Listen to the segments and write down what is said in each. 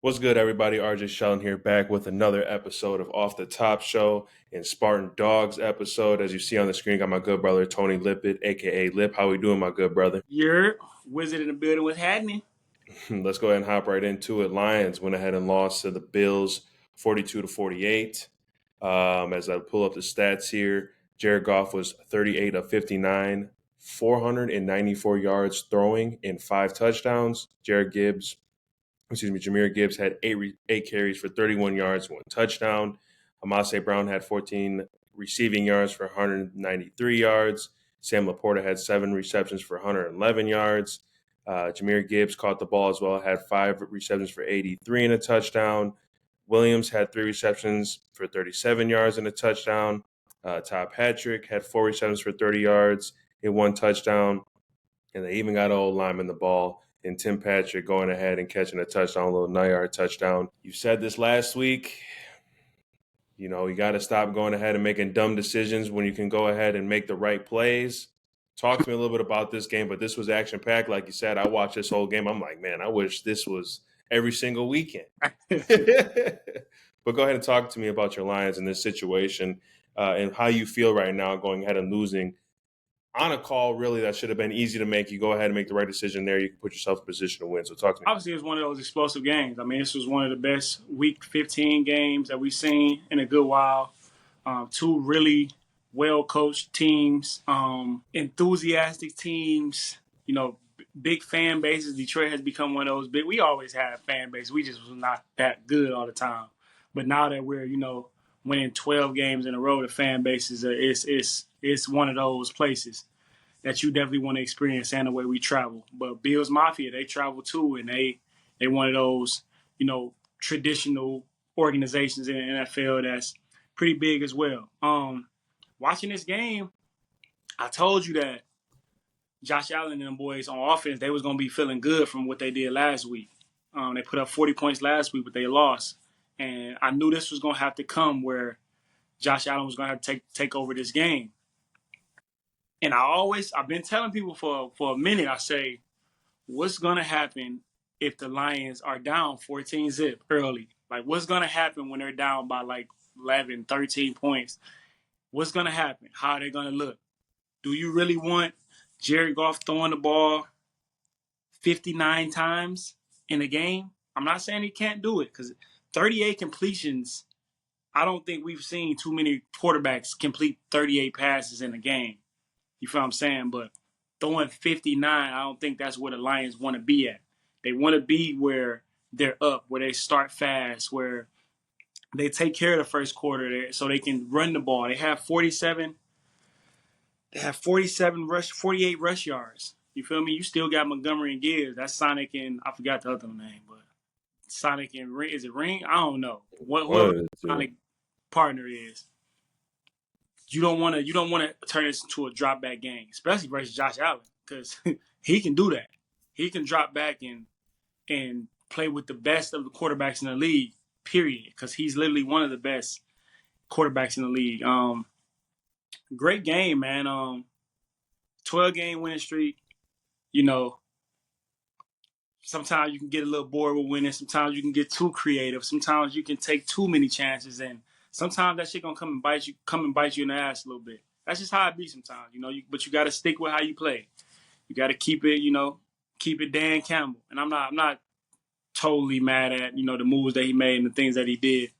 What's good, everybody? RJ Sheldon here, back with another episode of Off the Top Show and SpartanDawgs episode. As you see on the screen, got my good brother Tony Lippett, aka Lip. How we doing, my good brother? Your wizard in the building with happening. Let's go ahead and hop right into it. Lions went ahead and lost to the Bills, 42-48. As I pull up the stats here, Jared Goff was 38 of 59, 494 yards throwing and 5 touchdowns. Jameer Gibbs had eight carries for 31 yards, 1 touchdown. Amase Brown had 14 receiving yards for 193 yards. Sam Laporta had 7 receptions for 111 yards. Jameer Gibbs caught the ball as well, had 5 receptions for 83 and a touchdown. Williams had 3 receptions for 37 yards and a touchdown. Todd Patrick had 4 receptions for 30 yards and 1 touchdown. And they even got old lineman the ball and Tim Patrick going ahead and catching a touchdown, a little 9-yard touchdown. You said this last week. You know, you got to stop going ahead and making dumb decisions when you can go ahead and make the right plays. Talk to me a little bit about this game, but this was action-packed. Like you said, I watched this whole game. I'm like, man, I wish this was every single weekend. But go ahead and talk to me about your Lions in this situation and how you feel right now going ahead and losing on a call, really, that should have been easy to make. You go ahead and make the right decision there. You can put yourself in position to win. So talk to me. Obviously, it was one of those explosive games. I mean, this was one of the best Week 15 games that we've seen in a good while. Two really well-coached teams, enthusiastic teams, big fan bases. Detroit has become one of those big. We always had fan bases. We just was not that good all the time. But now that we're, winning 12 games in a row, the fan bases, it's one of those places that you definitely want to experience and the way we travel. But Bills Mafia, they travel too, and they one of those, traditional organizations in the NFL that's pretty big as well. Watching this game, I told you that Josh Allen and them boys on offense, they was going to be feeling good from what they did last week. They put up 40 points last week, but they lost. And I knew this was going to have to come where Josh Allen was going to have to take over this game. And I've been telling people for a minute, I say, what's going to happen if the Lions are down 14-zip early? Like, what's going to happen when they're down by like 11, 13 points? What's going to happen? How are they going to look? Do you really want Jared Goff throwing the ball 59 times in a game? I'm not saying he can't do it because 38 completions, I don't think we've seen too many quarterbacks complete 38 passes in a game. You feel what I'm saying? But throwing 59, I don't think that's where the Lions want to be at. They want to be where they're up, where they start fast, where they take care of the first quarter there so they can run the ball. They have 48 rush yards. You feel me? You still got Montgomery and Gibbs. That's Sonic and I forgot the other name, but Sonic and Ring. Is it Ring? I don't know. Whoever Sonic partner is. You don't want to turn this into a drop back game, especially versus Josh Allen, because he can do that. He can drop back and play with the best of the quarterbacks in the league. Period, because he's literally one of the best quarterbacks in the league. Great game, man. 12-game winning streak. Sometimes you can get a little bored with winning. Sometimes you can get too creative. Sometimes you can take too many chances, and sometimes that shit gonna come and bite you in the ass a little bit. That's just how it be sometimes, but you got to stick with how you play. You got to keep it Dan Campbell. And I'm not totally mad at the moves that he made and the things that he did,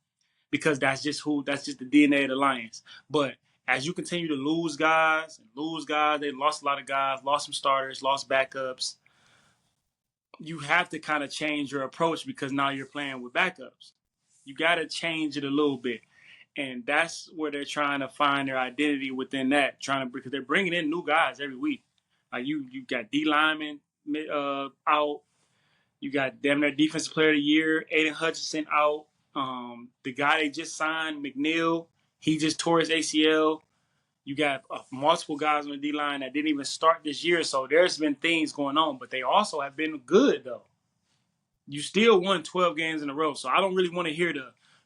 because that's just the DNA of the Lions. But as you continue to lose guys, they lost a lot of guys, lost some starters, lost backups. You have to kind of change your approach because now you're playing with backups. You got to change it a little bit. And that's where they're trying to find their identity within that, because they're bringing in new guys every week. Like you got D lineman out. You got damn near defensive player of the year, Aiden Hutchinson out. The guy they just signed, McNeil, he just tore his ACL. You got multiple guys on the D line that didn't even start this year. So there's been things going on, but they also have been good though. You still won 12 games in a row, so I don't really want to hear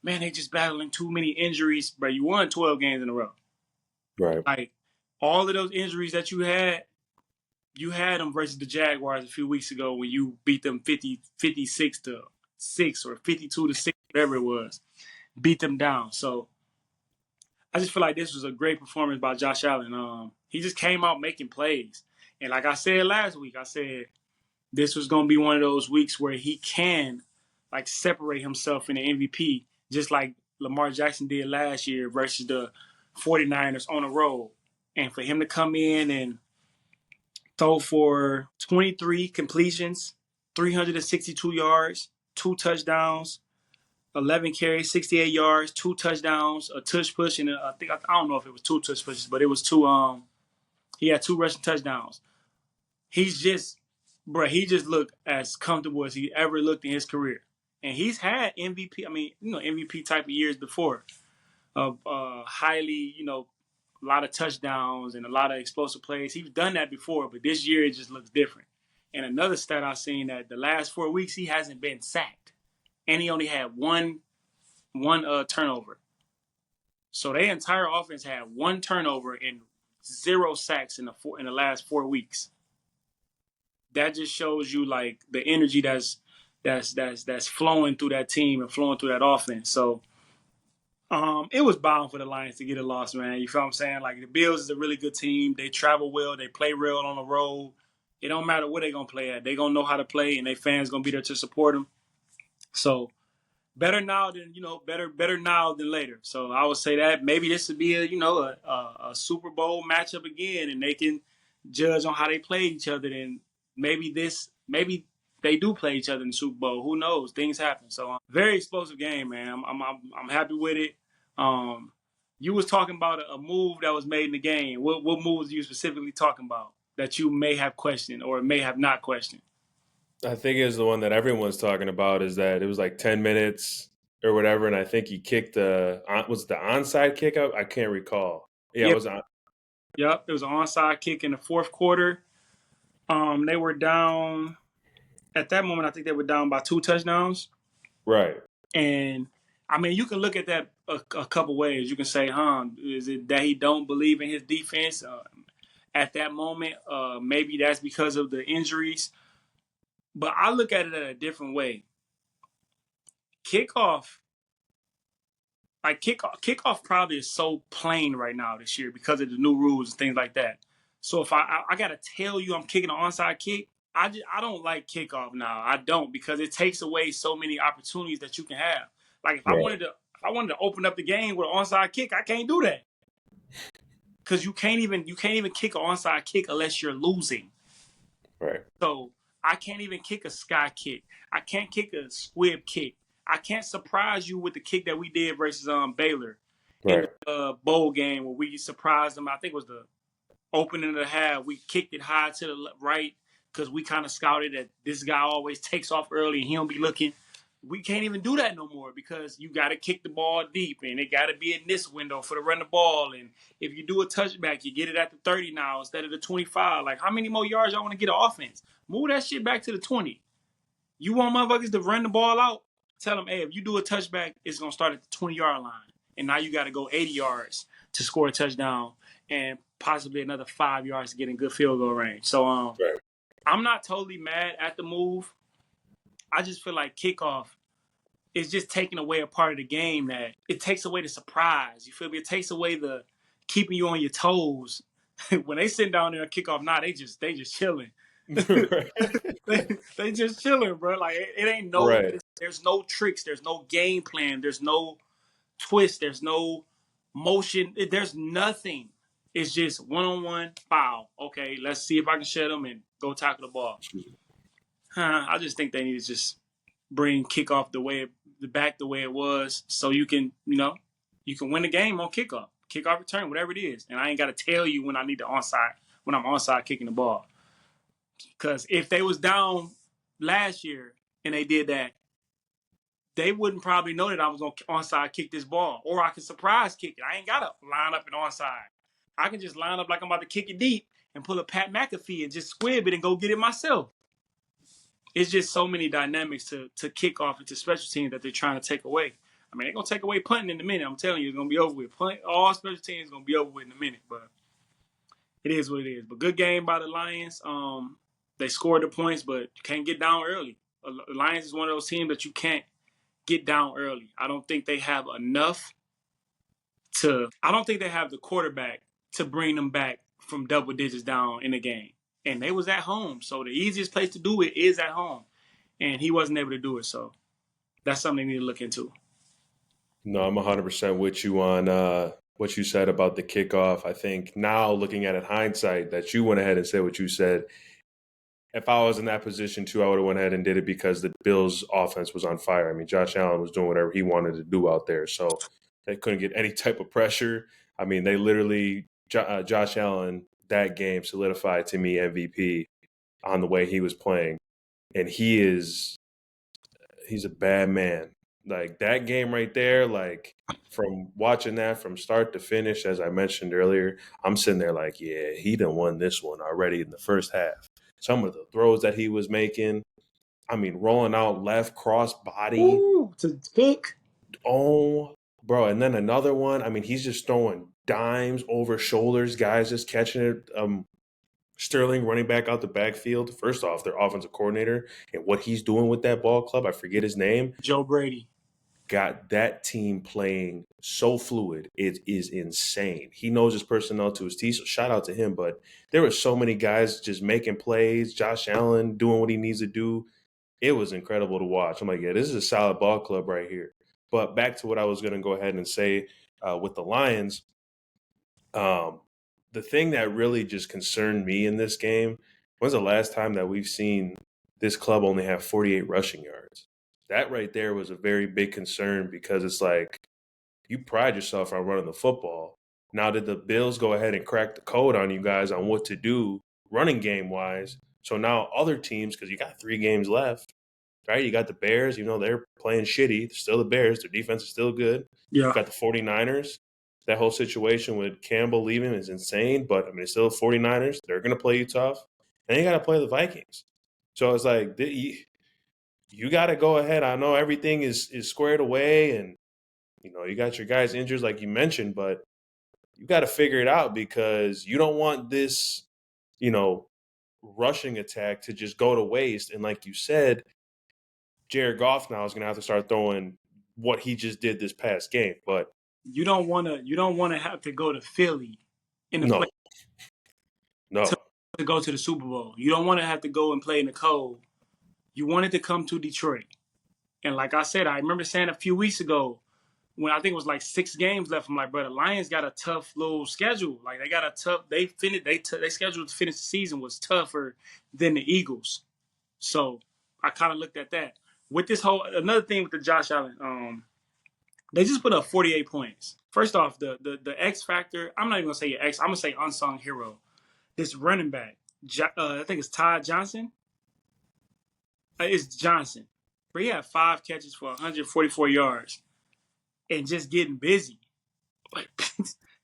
man, they just battling too many injuries, but you won 12 games in a row. Right. Like, all of those injuries that you had them versus the Jaguars a few weeks ago when you beat them 56 to 56 or 52-6, whatever it was, beat them down. So I just feel like this was a great performance by Josh Allen. He just came out making plays. And like I said last week, I said this was going to be one of those weeks where he can like separate himself in the MVP, just like Lamar Jackson did last year versus the 49ers on the road. And for him to come in and throw for 23 completions, 362 yards, 2 touchdowns, 11 carries, 68 yards, 2 touchdowns, a tush push, and I don't know if it was 2 tush pushes, but it was 2. He had 2 rushing touchdowns. He just looked as comfortable as he ever looked in his career, and he's had MVP. I mean, MVP type of years before, of highly, a lot of touchdowns and a lot of explosive plays. He's done that before, but this year it just looks different. And another stat I've seen that the last 4 weeks he hasn't been sacked, and he only had one turnover. So their entire offense had 1 turnover and 0 sacks in the last 4 weeks. That just shows you like the energy that's flowing through that team and flowing through that offense. So it was bound for the Lions to get a loss, man. You feel what I'm saying? Like the Bills is a really good team. They travel well. They play real on the road. It don't matter where they're gonna play at. They're gonna know how to play, and their fans gonna be there to support them. So better now than better now than later. So I would say that maybe this would be a Super Bowl matchup again, and they can judge on how they play each other. And maybe they do play each other in the Super Bowl. Who knows? Things happen. So very explosive game, man. I'm happy with it. You was talking about a move that was made in the game. What moves are you specifically talking about that you may have questioned or may have not questioned? I think it was the one that everyone's talking about, is that it was like 10 minutes or whatever, and I think he kicked was it the onside kick? I can't recall. Yeah, Yep. it was on. Yep, it was an onside kick in the fourth quarter. They were down at that moment. I think they were down by 2 touchdowns. Right. And I mean, you can look at that a couple ways. You can say, is it that he don't believe in his defense at that moment? Maybe that's because of the injuries. But I look at it at a different way. Kickoff probably is so plain right now this year because of the new rules and things like that. So if I gotta tell you I'm kicking an onside kick, I don't like kickoff now. I don't, because it takes away so many opportunities that you can have. Like if I wanted to open up the game with an onside kick, I can't do that. Because you can't even kick an onside kick unless you're losing. Right. So I can't even kick a sky kick. I can't kick a squib kick. I can't surprise you with the kick that we did versus Baylor in the bowl game where we surprised them. I think it was the opening of the half. We kicked it high to the right because we kind of scouted that this guy always takes off early and he don't be looking. We can't even do that no more because you got to kick the ball deep and it got to be in this window for the run the ball. And if you do a touchback, you get it at the 30 now instead of the 25. Like, how many more yards y'all want to get an offense? Move that shit back to the 20. You want motherfuckers to run the ball out? Tell them, hey, if you do a touchback, it's going to start at the 20-yard line. And now you got to go 80 yards to score a touchdown and possibly another 5 yards to get in good field goal range. So I'm not totally mad at the move. I just feel like kickoff is just taking away a part of the game that it takes away the surprise. You feel me? It takes away the keeping you on your toes. When they sit down there and kickoff, they just chilling. they just chilling, bro. Like it ain't there's no tricks, there's no game plan, there's no twist, there's no motion, there's nothing. It's just one-on-one foul. Okay, let's see if I can shut them and go tackle the ball. I just think they need to just bring kickoff the way it was, so you can win the game on kickoff return, whatever it is, and I ain't got to tell you when I need when I'm onside kicking the ball. Because if they was down last year and they did that, they wouldn't probably know that I was going to onside kick this ball. Or I can surprise kick it. I ain't got to line up and onside. I can just line up like I'm about to kick it deep and pull a Pat McAfee and just squib it and go get it myself. It's just so many dynamics to kick off into special teams that they're trying to take away. I mean, they're going to take away punting in a minute. I'm telling you, it's going to be over with. All special teams is going to be over with in a minute. But it is what it is. But good game by the Lions. They scored the points, but you can't get down early. The Lions is one of those teams that you can't get down early. I don't think they have enough I don't think they have the quarterback to bring them back from double digits down in the game. And they was at home. So the easiest place to do it is at home. And he wasn't able to do it. So that's something they need to look into. No, I'm 100% with you on what you said about the kickoff. I think now looking at it hindsight that you went ahead and said what you said. If I was in that position too, I would have went ahead and did it because the Bills' offense was on fire. I mean, Josh Allen was doing whatever he wanted to do out there, so they couldn't get any type of pressure. I mean, they literally Josh Allen that game solidified to me MVP on the way he was playing, and he's a bad man. Like that game right there, like from watching that from start to finish, as I mentioned earlier, I'm sitting there like, yeah, he done won this one already in the first half. Some of the throws that he was making, I mean, rolling out left cross body. Ooh, to pick. Oh, bro. And then another one. I mean, he's just throwing dimes over shoulders, guys just catching it. Sterling running back out the backfield. First off, their offensive coordinator and what he's doing with that ball club, I forget his name. Joe Brady. Got that team playing so fluid. It is insane. He knows his personnel to his T, so shout out to him. But there were so many guys just making plays. Josh Allen doing what he needs to do. It was incredible to watch. I'm like, yeah, this is a solid ball club right here. But back to what I was going to go ahead and say with the Lions, the thing that really just concerned me in this game, when's the last time that we've seen this club only have 48 rushing yards? That right there was a very big concern because it's like you pride yourself on running the football. Now, did the Bills go ahead and crack the code on you guys on what to do running game wise? So now other teams, because you got 3 games left, right? You got the Bears, they're playing shitty. They're still the Bears. Their defense is still good. Yeah. You got the 49ers. That whole situation with Campbell leaving is insane, but I mean, it's still the 49ers. They're going to play you tough. And you got to play the Vikings. So it's like, you got to go ahead. I know everything is squared away and, you got your guys injured like you mentioned, but you got to figure it out because you don't want this, rushing attack to just go to waste. And like you said, Jared Goff now is going to have to start throwing what he just did this past game. But you don't want to have to go to Philly in the play to go to the Super Bowl. You don't want to have to go and play in the cold. You wanted to come to Detroit. And like I said, I remember saying a few weeks ago when I think it was like 6 games left, I'm like, bro, the Lions got a tough little schedule. Like they got a tough. They schedule to finish the season was tougher than the Eagles. So I kind of looked at that with this whole another thing with the Josh Allen. They just put up 48 points. First off, the X factor. I'm not even gonna say X. I'm gonna say unsung hero. This running back, I think it's Todd Johnson. It's Johnson. But he had 5 catches for 144 yards and just getting busy. Like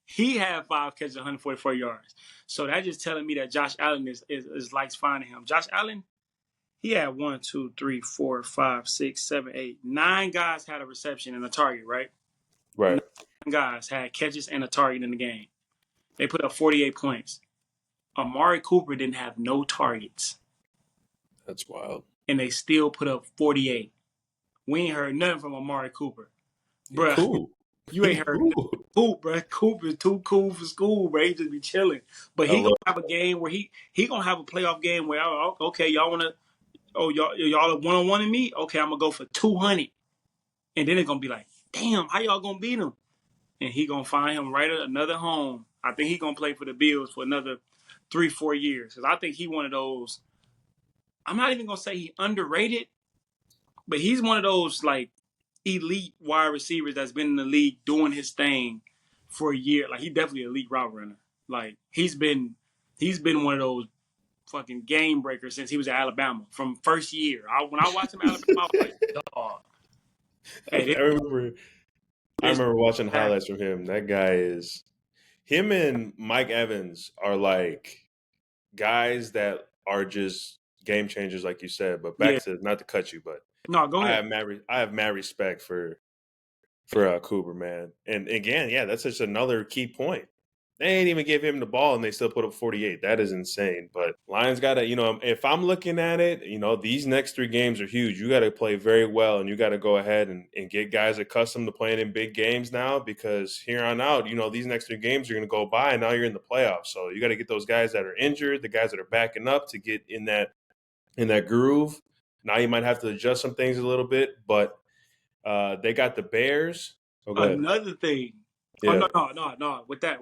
he had 5 catches, 144 yards. So that just telling me that Josh Allen is likes finding him. Josh Allen, he had 1, 2, 3, 4, 5, 6, 7, 8, 9 guys had a reception and a target, right? Right. 9 guys had catches and a target in the game. They put up 48 points. Amari Cooper didn't have no targets. That's wild. And they still put up 48. We ain't heard nothing from Amari Cooper. Bruh, cool. You ain't heard nothing. Cool, bruh. Cooper's too cool for school, bruh. He just be chilling. But he gonna have a game where he gonna have a playoff game where, okay, y'all wanna, y'all are one-on-one in me? Okay, I'm gonna go for 200. And then it's gonna be like, damn, how y'all gonna beat him? And he gonna find him right at another home. I think he gonna play for the Bills for another 3-4 years. Because I think he one of those, I'm not even gonna say he underrated, but he's one of those like elite wide receivers that's been in the league doing his thing for a year. Like he definitely an elite route runner. Like he's been one of those fucking game breakers since he was at Alabama from first year. When I watched him at Alabama, I was like, dog. Hey, I remember watching highlights from him. That guy is him and Mike Evans are like guys that are just game changers, like you said. But back to not to cut you, but no, go ahead. I have mad respect for Cooper, man. And again, yeah, that's just another key point. They ain't even give him the ball and they still put up 48. That is insane. But Lions got to, if I'm looking at it, these next 3 games are huge. You got to play very well and you got to go ahead and get guys accustomed to playing in big games now because here on out, these next 3 games are going to go by and now you're in the playoffs. So you got to get those guys that are injured, the guys that are backing up to get in that groove. Now you might have to adjust some things a little bit, but they got the Bears. Oh, go ahead. Another thing. Yeah. Oh, no. With that.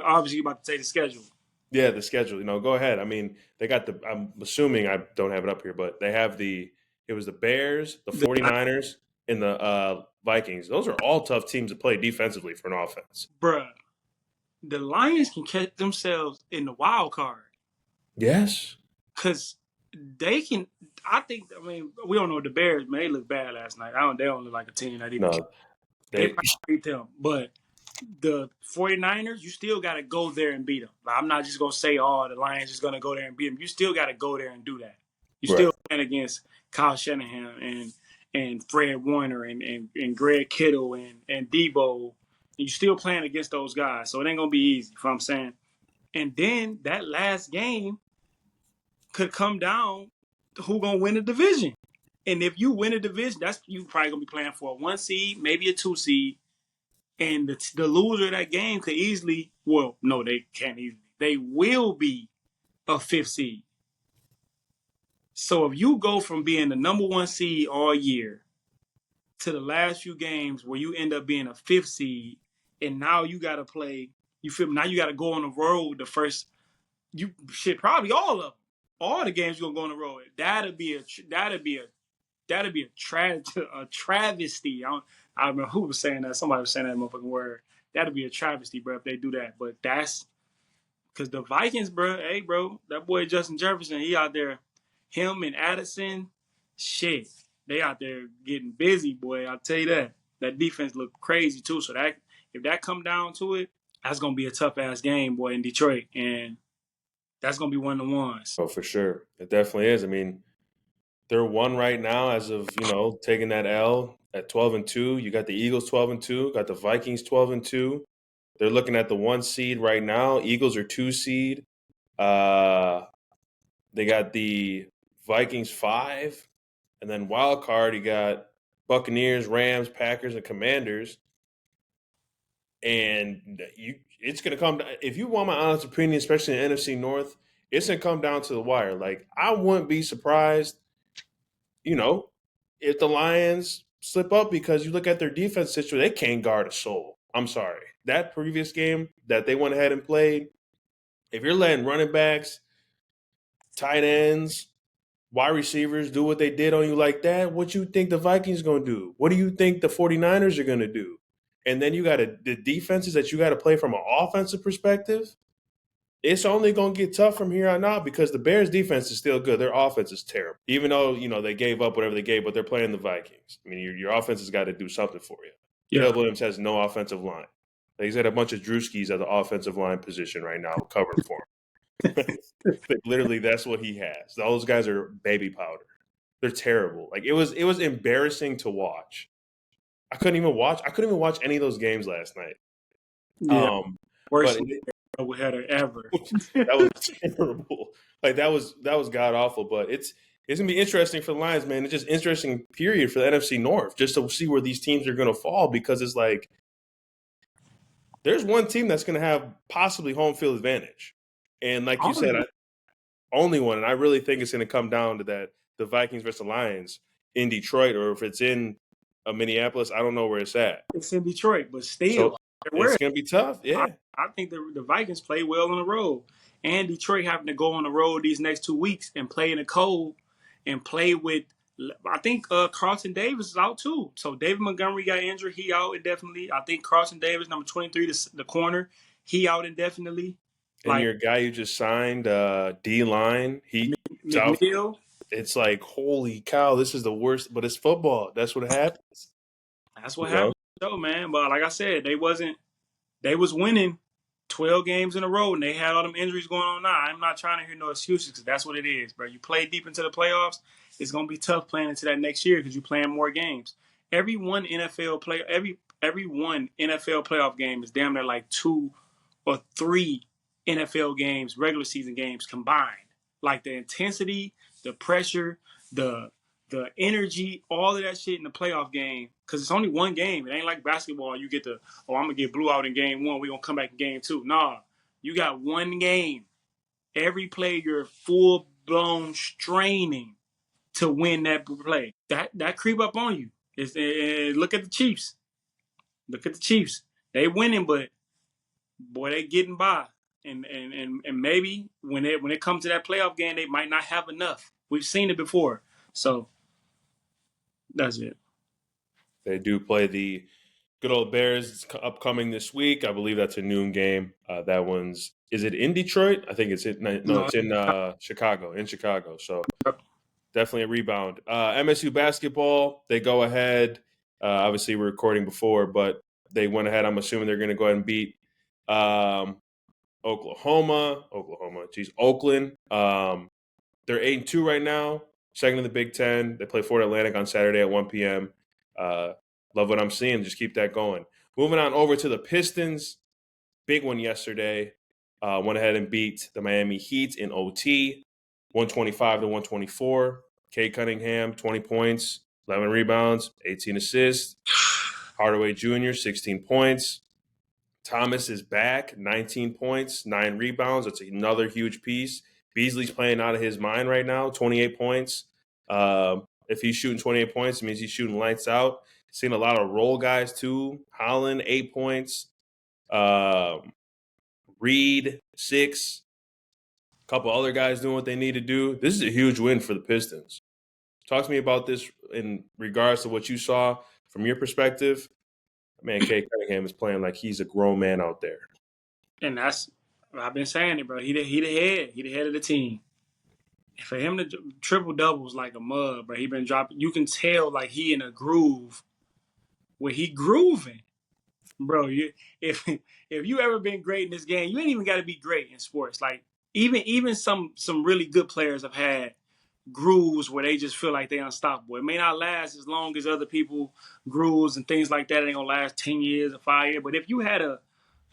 Obviously, you're about to say the schedule. Yeah, the schedule. Go ahead. I mean, they got I'm assuming I don't have it up here, but they have it was the Bears, the 49ers, and the Vikings. Those are all tough teams to play defensively for an offense. Bruh, the Lions can catch themselves in the wild card. Yes. Because they can, we don't know the Bears, man. They look bad last night. They don't look like a team that even they probably beat them. But the 49ers, you still got to go there and beat them. Like, I'm not just going to say, the Lions is going to go there and beat them. You still got to go there and do that. You still playing against Kyle Shanahan and Fred Warner and Greg Kittle and Debo. You still playing against those guys. So it ain't going to be easy, you know what I'm saying? And then that last game could come down to who going to win the division. And if you win a division, you probably going to be playing for a 1 seed, maybe a 2 seed. And the loser of that game could easily, no, they can't easily. They will be a 5th seed. So if you go from being the number 1 seed all year to the last few games where you end up being a 5th seed, and now you got to play, you feel me? Now you got to go on the road the first, probably all of them. All the games you're going to go on the road. That'd be a travesty. I don't remember who was saying that. Somebody was saying that motherfucking word. That'd be a travesty, bro, if they do that. But that's because the Vikings, bro. Hey, bro, that boy Justin Jefferson, he out there. Him and Addison, shit, they out there getting busy, boy. I'll tell you that. That defense looked crazy too. So that if that come down to it, that's gonna be a tough ass game, boy, in Detroit, and that's gonna be one of the ones. Oh, for sure, it definitely is. I mean, they're 1 right now as of taking that L at 12-2. You got the Eagles 12-2, got the Vikings 12-2. They're looking at the 1 seed right now. Eagles are 2 seed. They got the Vikings 5, and then wild card you got Buccaneers, Rams, Packers, and Commanders. And it's going to come – if you want my honest opinion, especially in the NFC North, it's going to come down to the wire. Like, I wouldn't be surprised, if the Lions slip up because you look at their defense situation, they can't guard a soul. I'm sorry. That previous game that they went ahead and played, if you're letting running backs, tight ends, wide receivers do what they did on you like that, what you think the Vikings going to do? What do you think the 49ers are going to do? And then you got the defenses that you got to play from an offensive perspective. It's only going to get tough from here on out because the Bears' defense is still good. Their offense is terrible. Even though, they gave up whatever they gave, but they're playing the Vikings. I mean, your offense has got to do something for you. Yeah. Caleb Williams has no offensive line. He's got a bunch of Drewskis at the offensive line position right now covering for him. Literally, that's what he has. All those guys are baby powder. They're terrible. Like, it was embarrassing to watch. I couldn't even watch any of those games last night. Yeah. Worst header ever. That was terrible. Like, that was god awful. But it's gonna be interesting for the Lions, man. It's just interesting period for the NFC North, just to see where these teams are gonna fall, because it's like there's one team that's gonna have possibly home field advantage. And like you said, only one. And I really think it's gonna come down to that, the Vikings versus the Lions in Detroit, or if it's in Minneapolis, I don't know where it's at. It's in Detroit, but still. So it's going to be tough, yeah. I think the Vikings play well on the road. And Detroit having to go on the road these next 2 weeks and play in the cold and play with, I think Carlton Davis is out too. So David Montgomery got injured. He out indefinitely. I think Carlton Davis, number 23, the corner, he out indefinitely. And your guy you just signed, D-line, McNeil. It's like, holy cow, this is the worst. But it's football. That's what happens. That's what happens, though, man. But like I said, they was winning 12 games in a row, and they had all them injuries going on now. I'm not trying to hear no excuses, because that's what it is, bro. You play deep into the playoffs, it's going to be tough playing into that next year because you're playing more games. Every one NFL playoff game is damn near like 2 or 3 NFL games, regular season games combined. Like the intensity, the pressure, the energy, all of that shit in the playoff game. Because it's only one game. It ain't like basketball. You get the, I'm going to get blew out in game 1. We're going to come back in game 2. Nah, you got one game. Every play, you're full-blown straining to win that play. That creep up on you. Look at the Chiefs. Look at the Chiefs. They winning, but boy, they getting by. And maybe when it comes to that playoff game, they might not have enough. We've seen it before. So that's it. They do play the good old Bears upcoming this week. I believe that's a noon game. That one's, is it in Detroit? I think it's in, no, it's in Chicago, So definitely a rebound. MSU basketball, they go ahead. Obviously, we're recording before, but they went ahead. I'm assuming they're going to go ahead and beat Oakland. They're 8-2 right now, second in the Big Ten. They play Florida Atlantic on Saturday at 1 p.m. Love what I'm seeing. Just keep that going. Moving on over to the Pistons. Big one yesterday. Went ahead and beat the Miami Heat in OT, 125-124. Cade Cunningham, 20 points, 11 rebounds, 18 assists. Hardaway Jr., 16 points. Thomas is back, 19 points, 9 rebounds. That's another huge piece. Beasley's playing out of his mind right now, 28 points. If he's shooting 28 points, it means he's shooting lights out. Seen a lot of role guys too. Holland, 8 points. Reed, 6. A couple other guys doing what they need to do. This is a huge win for the Pistons. Talk to me about this in regards to what you saw from your perspective. Man, Cade Cunningham is playing like he's a grown man out there. And that's, I've been saying it, bro. He the head. He the head of the team. For him to triple doubles like a mug, bro. He been dropping. You can tell like he in a groove where he grooving, bro. If you ever been great in this game, you ain't even got to be great in sports. Like even some really good players have had grooves where they just feel like they unstoppable. It may not last as long as other people grooves and things like that. It ain't gonna last 10 years or 5 years. But if you had a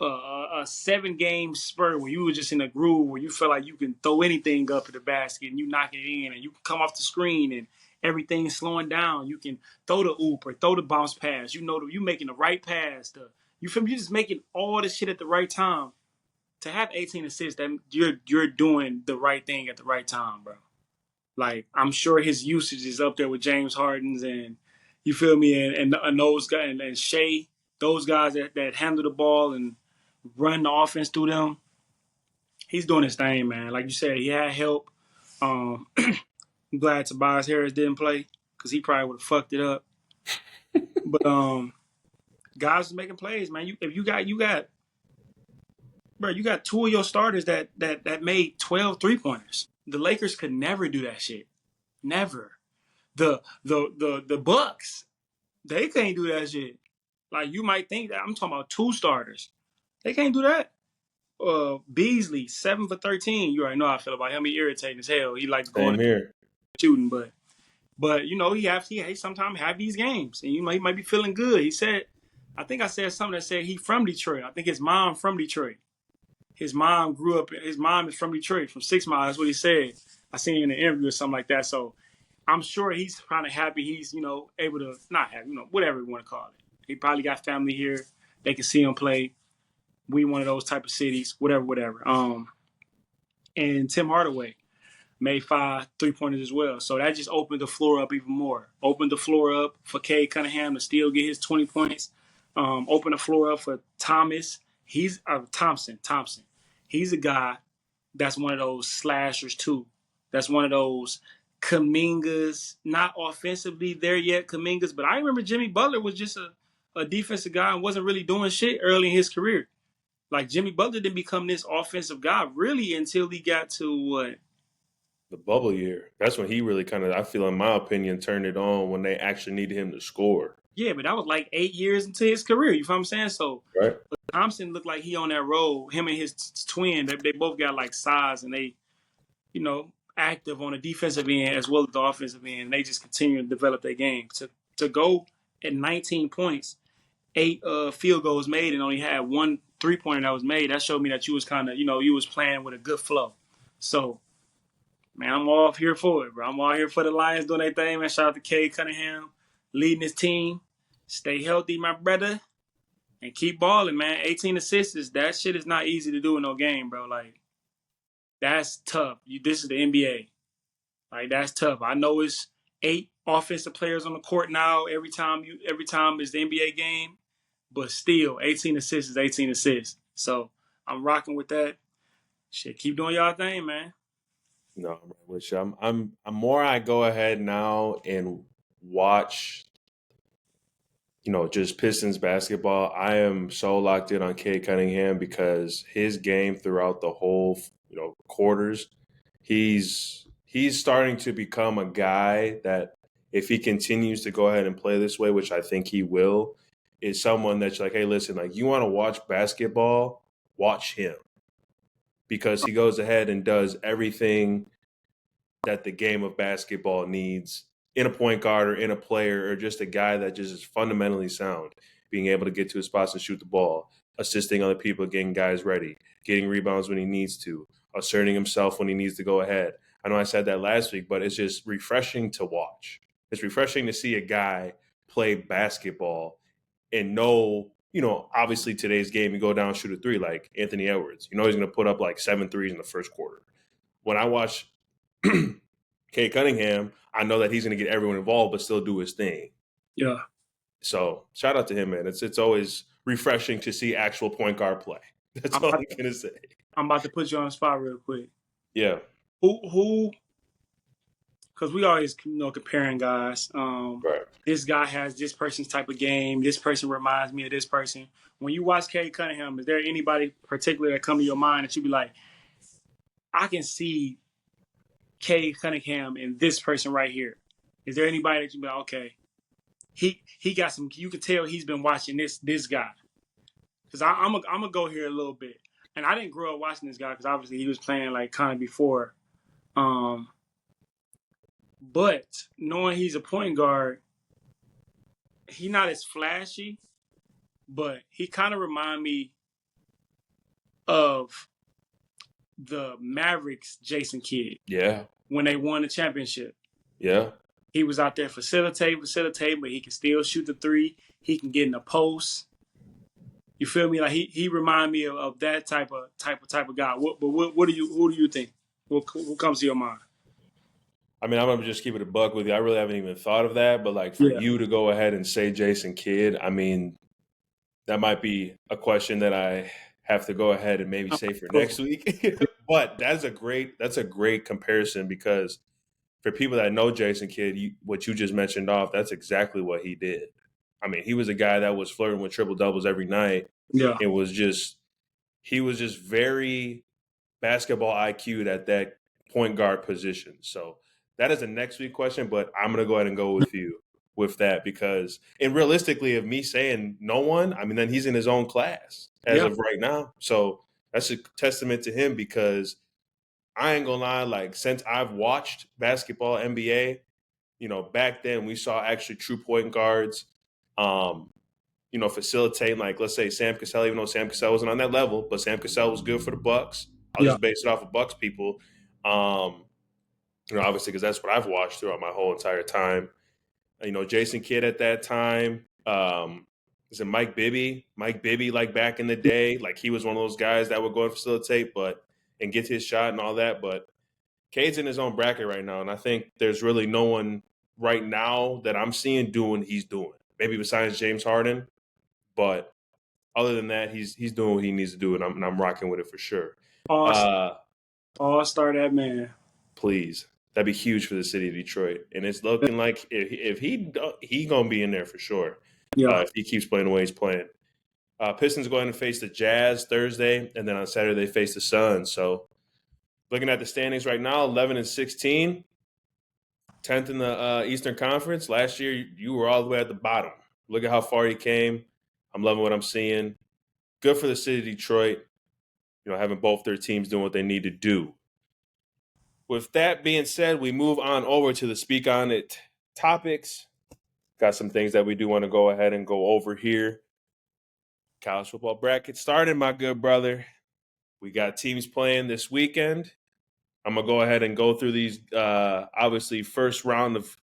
7-game spurt where you were just in a groove where you feel like you can throw anything up at the basket and you knocking it in and you can come off the screen and everything's slowing down. You can throw the oop or throw the bounce pass. You know, you making the right pass. You feel me? You just making all the shit at the right time. To have 18 assists, that you're doing the right thing at the right time, bro. Like, I'm sure his usage is up there with James Harden's and, you feel me, and those guys, and Shea, those guys that handle the ball and run the offense through them. He's doing his thing, man. Like you said, he had help. I'm glad Tobias Harris didn't play because he probably would have fucked it up. But guys are making plays, man. You got, bro, you got 2 of your starters that made 12 3-pointers. The Lakers could never do that shit. Never. The Bucks, they can't do that shit. Like, you might think that I'm talking about 2 starters. They can't do that. Beasley, 7 for 13. You already know how I feel about him. He irritating as hell. He likes going here shooting, but you know he sometimes have these games, and you know he might be feeling good. He said, I think I said something that said he from Detroit. I think his mom from Detroit. His mom is from Detroit, from 6 Mile. That's what he said. I seen him in an interview or something like that. So I'm sure he's kind of happy he's, you know, able to, not happy, you know, whatever you want to call it. He probably got family here. They can see him play. We one of those type of cities, whatever. And Tim Hardaway made 5 3-pointers as well. So that just opened the floor up even more. Opened the floor up for Cade Cunningham to still get his 20 points. Opened the floor up for Thomas. He's Thompson. He's a guy that's one of those slashers too. That's one of those Kumingas, not offensively there yet, Kumingas. But I remember Jimmy Butler was just a defensive guy and wasn't really doing shit early in his career. Like, Jimmy Butler didn't become this offensive guy really until he got to what? The bubble year. That's when he really kind of, I feel in my opinion, turned it on when they actually needed him to score. Yeah, but that was like 8 years into his career. You feel what I'm saying? So right. Thompson looked like he on that road. Him and his twin, they both got like size and they, you know, active on the defensive end as well as the offensive end. And they just continue to develop their game. To go at 19 points, 8 field goals made and only had 1 3-pointer that was made, that showed me that you was kind of, you was playing with a good flow. So, man, I'm all here for it, bro. I'm all here for the Lions doing their thing, man. Shout out to Cade Cunningham leading his team. Stay healthy, my brother, and keep balling, man. 18 assists, that shit is not easy to do in no game, bro. Like, that's tough. This is the NBA. Like, that's tough. I know it's 8 offensive players on the court now every time it's the NBA game, but still, 18 assists is 18 assists. So I'm rocking with that. Shit, keep doing y'all thing, man. No, I'm right with you. I'm more. I go ahead now and watch, just Pistons basketball. I am so locked in on Cade Cunningham because his game throughout the whole, quarters, he's starting to become a guy that if he continues to go ahead and play this way, which I think he will, is someone that's like, hey, listen, like you want to watch basketball, watch him because he goes ahead and does everything that the game of basketball needs in a point guard or in a player or just a guy that just is fundamentally sound, being able to get to his spots and shoot the ball, assisting other people, getting guys ready, getting rebounds when he needs to, asserting himself when he needs to go ahead. I know I said that last week, but it's just refreshing to watch. It's refreshing to see a guy play basketball and know, obviously today's game, you go down, shoot a three like Anthony Edwards. He's going to put up like 7 threes in the first quarter. When I watch Cade Cunningham, I know that he's going to get everyone involved, but still do his thing. Yeah. So shout out to him, man. It's always refreshing to see actual point guard play. That's all I'm going to say. I'm about to put you on the spot real quick. Yeah. Who? Because we always, comparing guys. Right. This guy has this person's type of game. This person reminds me of this person. When you watch Cade Cunningham, is there anybody particular that come to your mind that you be like, I can see Cade Cunningham and this person right here? Is there anybody that you be like, okay, he got some? You can tell he's been watching this guy. Because I'm gonna go here a little bit, and I didn't grow up watching this guy because obviously he was playing like kind of before. But knowing he's a point guard, he not as flashy, but he kind of remind me of the Mavericks Jason Kidd. Yeah. When they won the championship. Yeah. He was out there facilitate, but he can still shoot the three. He can get in the post. You feel me? Like he remind me of that type of guy. Who do you think? What comes to your mind? I mean, I'm going to just keep it a buck with you. I really haven't even thought of that. But, like, for you to go ahead and say Jason Kidd, I mean, that might be a question that I have to go ahead and maybe say for next week. But that's a great comparison because for people that know Jason Kidd, what you just mentioned off, that's exactly what he did. I mean, he was a guy that was flirting with triple doubles every night. Yeah. He was just very basketball IQ'd at that point guard position. So that is a next week question, but I'm going to go ahead and go with you with that because, and realistically, of me saying no one, I mean, then he's in his own class as of right now. So that's a testament to him because I ain't gonna lie, like since I've watched basketball NBA, back then we saw actually true point guards, facilitate, like let's say Sam Cassell, even though Sam Cassell wasn't on that level, but Sam Cassell was good for the Bucks. I'll just base it off of Bucks people. Obviously because that's what I've watched throughout my whole entire time. Jason Kidd at that time. Is it Mike Bibby? Mike Bibby, like back in the day, like he was one of those guys that would go and facilitate, and get his shot and all that. But Cade's in his own bracket right now, and I think there's really no one right now that I'm seeing doing what he's doing. Maybe besides James Harden, but other than that, he's doing what he needs to do, and I'm rocking with it for sure. All-star that man. Please. That'd be huge for the city of Detroit. And it's looking like if he gonna be in there for sure. Yeah. If he keeps playing the way he's playing. Pistons going to face the Jazz Thursday, and then on Saturday they face the Suns. So looking at the standings right now, 11-16, 10th in the Eastern Conference. Last year you were all the way at the bottom. Look at how far you came. I'm loving what I'm seeing. Good for the city of Detroit, having both their teams doing what they need to do. With that being said, we move on over to the Speak On It topics. Got some things that we do want to go ahead and go over here. College football bracket started, my good brother. We got teams playing this weekend. I'm going to go ahead and go through these, obviously, first round of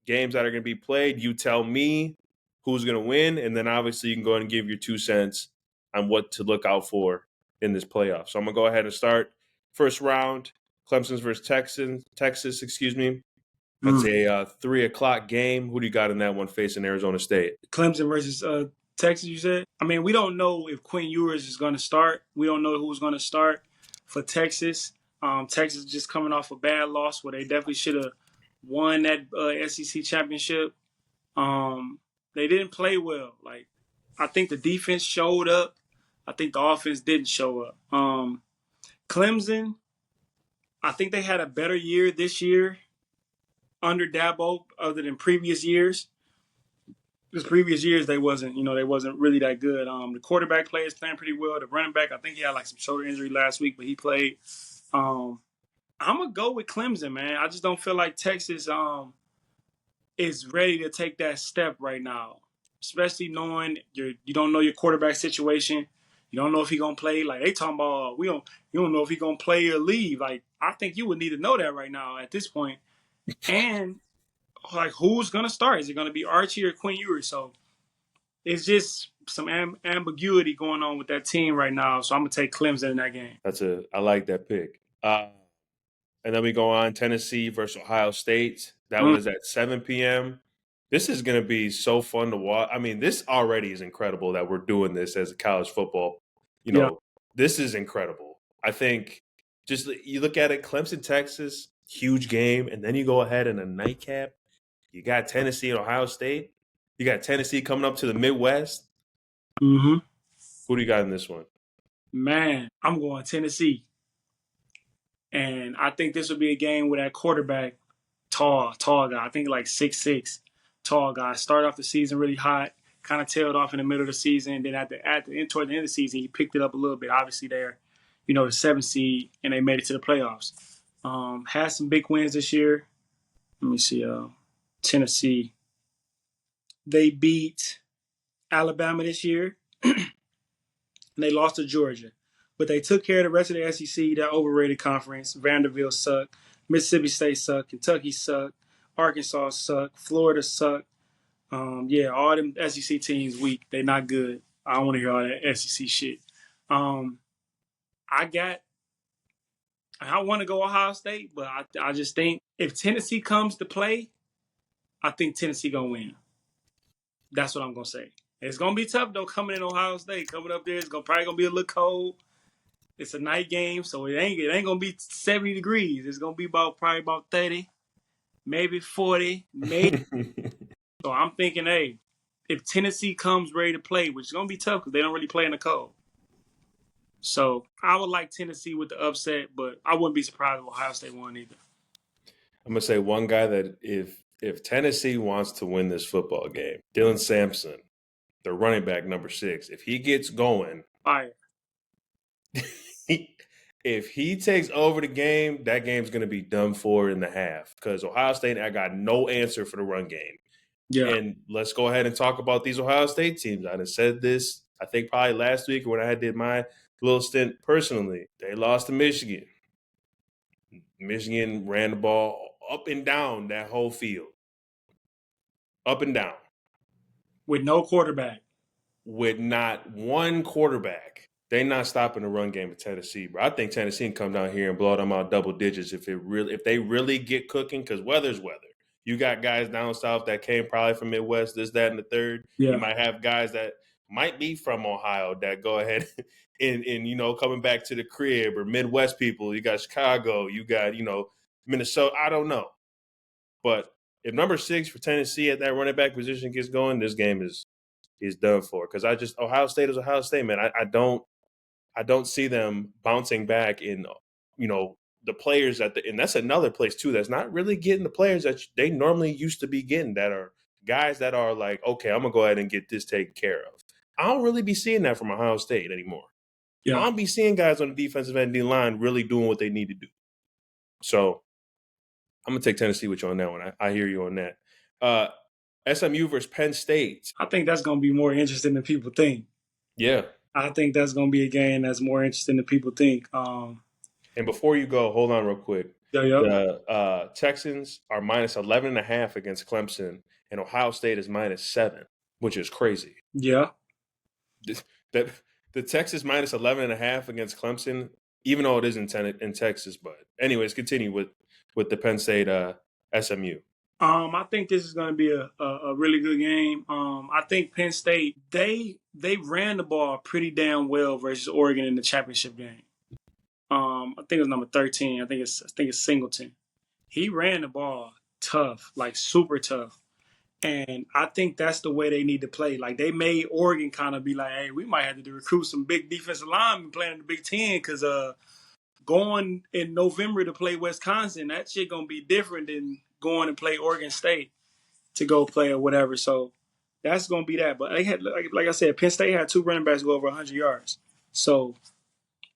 games that are going to be played. You tell me who's going to win, and then obviously you can go ahead and give your 2 cents on what to look out for in this playoff. So I'm going to go ahead and start. First round, Clemson versus Texas, excuse me. That's a 3 o'clock game. Who do you got in that one facing Arizona State? Clemson versus Texas, you said? I mean, we don't know if Quinn Ewers is going to start. We don't know who's going to start for Texas. Texas just coming off a bad loss where they definitely should have won that SEC championship. They didn't play well. Like, I think the defense showed up. I think the offense didn't show up. Clemson, I think they had a better year this year under Dabo other than previous years. Because previous years they wasn't really that good. The quarterback play is playing pretty well. The running back, I think he had like some shoulder injury last week, but he played. I'm gonna go with Clemson, man. I just don't feel like Texas is ready to take that step right now, especially knowing you don't know your quarterback situation. You don't know if he gonna play. Like they talking about, you don't know if he gonna play or leave. Like I think you would need to know that right now at this point. And like who's gonna start? Is it gonna be Archie or Quinn Ewers? So it's just some ambiguity going on with that team right now. So I'm gonna take Clemson in that game. I like that pick. And then we go on Tennessee versus Ohio State. That one is at 7 p.m. This is going to be so fun to watch. I mean, this already is incredible that we're doing this as a college football. This is incredible. I think just you look at it, Clemson, Texas, huge game. And then you go ahead in a nightcap. You got Tennessee and Ohio State. You got Tennessee coming up to the Midwest. Mm-hmm. Who do you got in this one? Man, I'm going Tennessee. And I think this will be a game with that quarterback, tall guy. I think like 6'6", tall guy. Started off the season really hot, kind of tailed off in the middle of the season. Then toward the end of the season, he picked it up a little bit. Obviously, they're, the 7th seed, and they made it to the playoffs. Had some big wins this year. Let me see. Tennessee. They beat Alabama this year. And they lost to Georgia. But they took care of the rest of the SEC, that overrated conference. Vanderbilt sucked. Mississippi State sucked. Kentucky sucked. Arkansas sucked. Florida sucked. All them SEC teams weak. They not good. I don't want to hear all that SEC shit. I want to go Ohio State, but I just think if Tennessee comes to play, I think Tennessee going to win. That's what I'm going to say. It's going to be tough, though, coming in Ohio State. Coming up there, it's probably going to be a little cold. It's a night game, so it ain't going to be 70 degrees. It's going to be probably about 30, maybe 40, maybe. So I'm thinking, hey, if Tennessee comes ready to play, which is going to be tough because they don't really play in the cold. So I would like Tennessee with the upset, but I wouldn't be surprised if Ohio State won either. I'm going to say one guy that if Tennessee wants to win this football game, Dylan Sampson, the running back number 6, if he gets going, fire. If he takes over the game, that game's going to be done for in the half because Ohio State, I got no answer for the run game. Yeah. And let's go ahead and talk about these Ohio State teams. I done said this, I think probably last week when I did my little stint personally. They lost to Michigan. Michigan ran the ball up and down that whole field. Up and down. With no quarterback. With not one quarterback. They're not stopping the run game of Tennessee, bro. I think Tennessee can come down here and blow them out double digits if they really get cooking, because weather's weather. You got guys down south that came probably from Midwest, this, that, and the third. Yeah. You might have guys that might be from Ohio that go ahead and coming back to the crib, or Midwest people. You got Chicago, you got, Minnesota. I don't know. But if number 6 for Tennessee at that running back position gets going, this game is done for. Because Ohio State is Ohio State, man. I don't see them bouncing back in, the players and that's another place too that's not really getting the players that they normally used to be getting, that are guys that are like, okay, I'm gonna go ahead and get this taken care of. I don't really be seeing that from Ohio State anymore. Yeah. I don't be seeing guys on the defensive end line really doing what they need to do. So I'm gonna take Tennessee with you on that one. I hear you on that. SMU versus Penn State. I think that's going to be more interesting than people think. Yeah. I think that's going to be a game that's more interesting than people think. And before you go, hold on real quick. Yep. The Texans are minus 11.5 against Clemson, and Ohio State is -7, which is crazy. Yeah. That the Texas minus 11.5 against Clemson, even though it is in Texas. But anyways, continue with the Penn State SMU. I think this is going to be a really good game. I think Penn State they ran the ball pretty damn well versus Oregon in the championship game. I think it was number 13. I think it's Singleton. He ran the ball tough, like super tough. And I think that's the way they need to play. Like, they made Oregon kind of be like, hey, we might have to recruit some big defensive linemen playing in the Big Ten because going in November to play Wisconsin, that shit going to be different than going and play Oregon State to go play or whatever. So that's going to be that. But they had, like I said, Penn State had 2 running backs go over 100 yards. So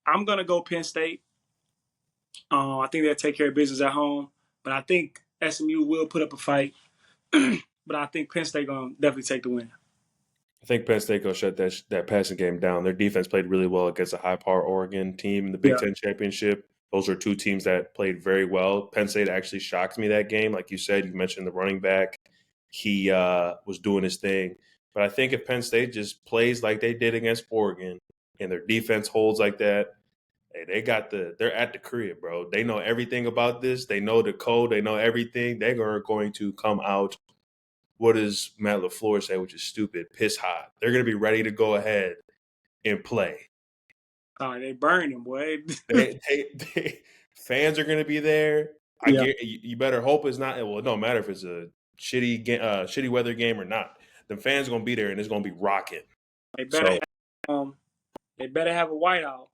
I'm going to go Penn State. I think they'll take care of business at home. But I think SMU will put up a fight. But I think Penn State going to definitely take the win. I think Penn State going to shut that passing game down. Their defense played really well against a high-power Oregon team in the Big Ten championship. Those are 2 teams that played very well. Penn State actually shocked me that game. Like you said, you mentioned the running back. He was doing his thing. But I think if Penn State just plays like they did against Oregon and their defense holds like that, hey, they're at the crib, bro. They know everything about this. They know the code. They know everything. They're going to come out. What does Matt LaFleur say, which is stupid, piss hot. They're going to be ready to go ahead and play. They burn them, boy. Fans are going to be there. You better hope it's not. Well, it don't matter if it's a shitty weather game or not. The fans are going to be there, and it's going to be rocking. They better have a whiteout.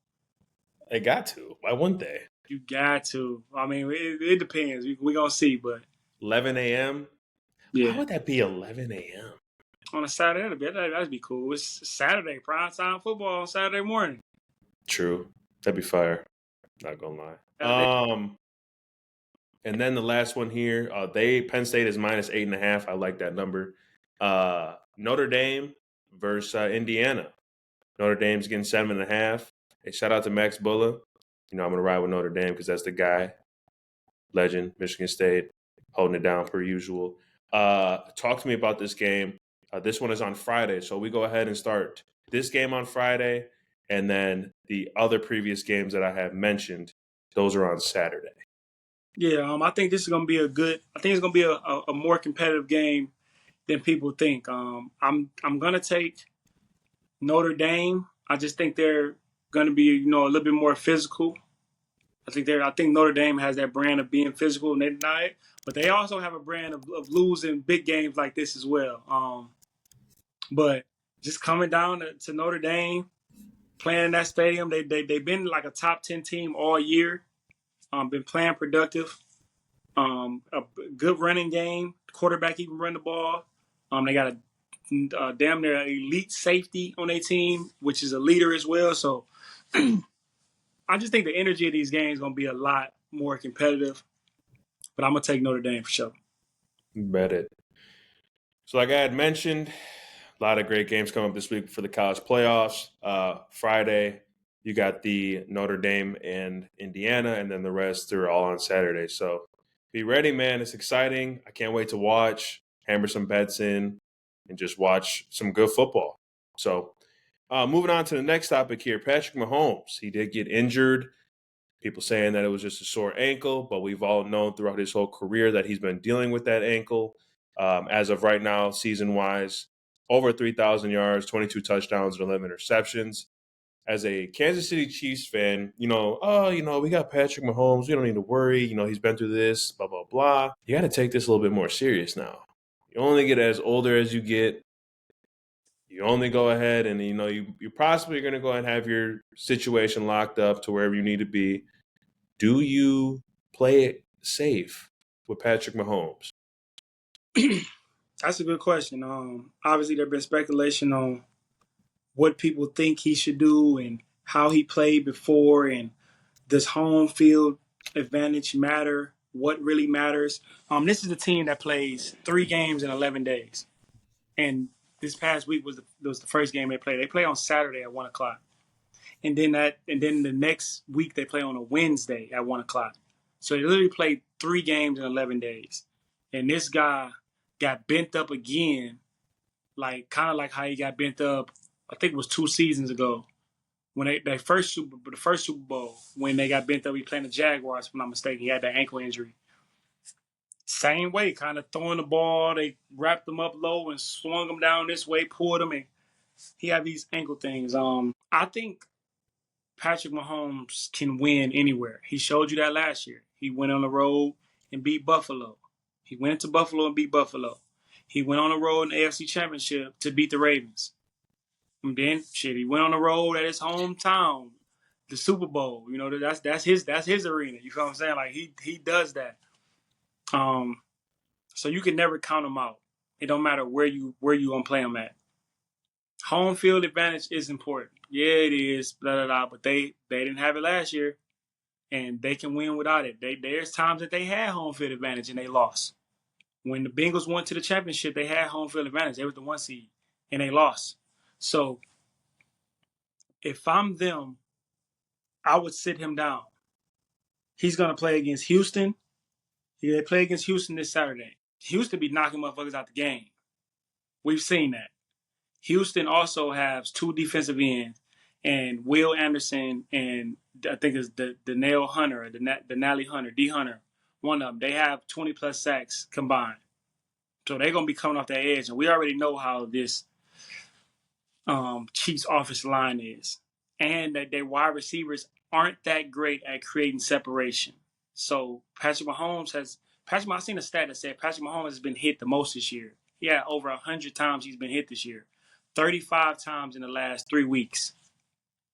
They got to. Why wouldn't they? You got to. I mean, it depends. We're going to see, but 11 a.m.? Yeah. Why would that be 11 a.m.? On a Saturday, that'd be cool. It's Saturday, primetime football on Saturday morning. True. That'd be fire. Not going to lie. And then the last one here, Penn State is -8.5. I like that number. Notre Dame versus Indiana. Notre Dame's getting 7.5. Hey, shout out to Max Bulla. I'm going to ride with Notre Dame because that's the guy. Legend, Michigan State, holding it down per usual. Talk to me about this game. This one is on Friday, so we go ahead and start this game on Friday, and then the other previous games that I have mentioned, those are on Saturday. Yeah, I think this is going to be it's going to be a more competitive game than people think. I'm going to take Notre Dame. I just think they're going to be, a little bit more physical. I think Notre Dame has that brand of being physical, and they're not, but they also have a brand of losing big games like this as well. But just coming down to Notre Dame, playing in that stadium, they've been like a top 10 team all year. Been playing productive. A good running game. Quarterback even run the ball. They got a damn near elite safety on their team, which is a leader as well. So I just think the energy of these games is going to be a lot more competitive. But I'm going to take Notre Dame for sure. Bet it. So like I had mentioned, a lot of great games coming up this week for the college playoffs. Friday, you got the Notre Dame and Indiana, and then the rest are all on Saturday. So be ready, man. It's exciting. I can't wait to watch, hammer some bets in, and just watch some good football. So moving on to the next topic here, Patrick Mahomes. He did get injured. People saying that it was just a sore ankle, but we've all known throughout his whole career that he's been dealing with that ankle. As of right now, season-wise, over 3,000 yards, 22 touchdowns, and 11 interceptions. As a Kansas City Chiefs fan, we got Patrick Mahomes. We don't need to worry. He's been through this, blah, blah, blah. You got to take this a little bit more serious now. You only get as older as you get. You only go ahead and, you possibly are going to go ahead and have your situation locked up to wherever you need to be. Do you play it safe with Patrick Mahomes? That's a good question. Obviously, there's been speculation on what people think he should do and how he played before, and does home field advantage matter what really matters. This is a team that plays 3 games in 11 days, and this past week was the first game they played. They play on Saturday at 1:00, and then the next week they play on a Wednesday at 1:00. So they literally played 3 games in 11 days, and this guy got bent up again, like kind of like how he got bent up. I think it was 2 seasons ago when the first Super Bowl when they got bent up. He playing the Jaguars, if I'm not mistaken. He had that ankle injury. Same way, kind of throwing the ball. They wrapped him up low and swung him down this way, pulled him, and he had these ankle things. I think Patrick Mahomes can win anywhere. He showed you that last year. He went on the road and beat Buffalo. He went to Buffalo and beat Buffalo. He went on the road in the AFC Championship to beat the Ravens. And then he went on the road at his hometown, the Super Bowl. You know, that's his arena. You feel what I'm saying? Like he does that. So you can never count him out. It don't matter where you gonna play him at. Home field advantage is important. Yeah, it is. Blah blah blah. But they didn't have it last year, and they can win without it. There's times that they had home field advantage and they lost. When the Bengals went to the championship, they had home field advantage. They were the 1 seed, and they lost. So if I'm them, I would sit him down. He's gonna play against Houston. They play against Houston this Saturday. Houston be knocking motherfuckers out the game. We've seen that. Houston also has 2 defensive ends, and Will Anderson and I think it's the Nail Hunter or the Nally Hunter, D Hunter. One of them. They have 20+ sacks combined. So they're gonna be coming off that edge, and we already know how this Chiefs offensive line is, and that their wide receivers aren't that great at creating separation. So I've seen a stat that said Patrick Mahomes has been hit the most this year. Yeah, over 100 times he's been hit this year. 35 times in the last 3 weeks.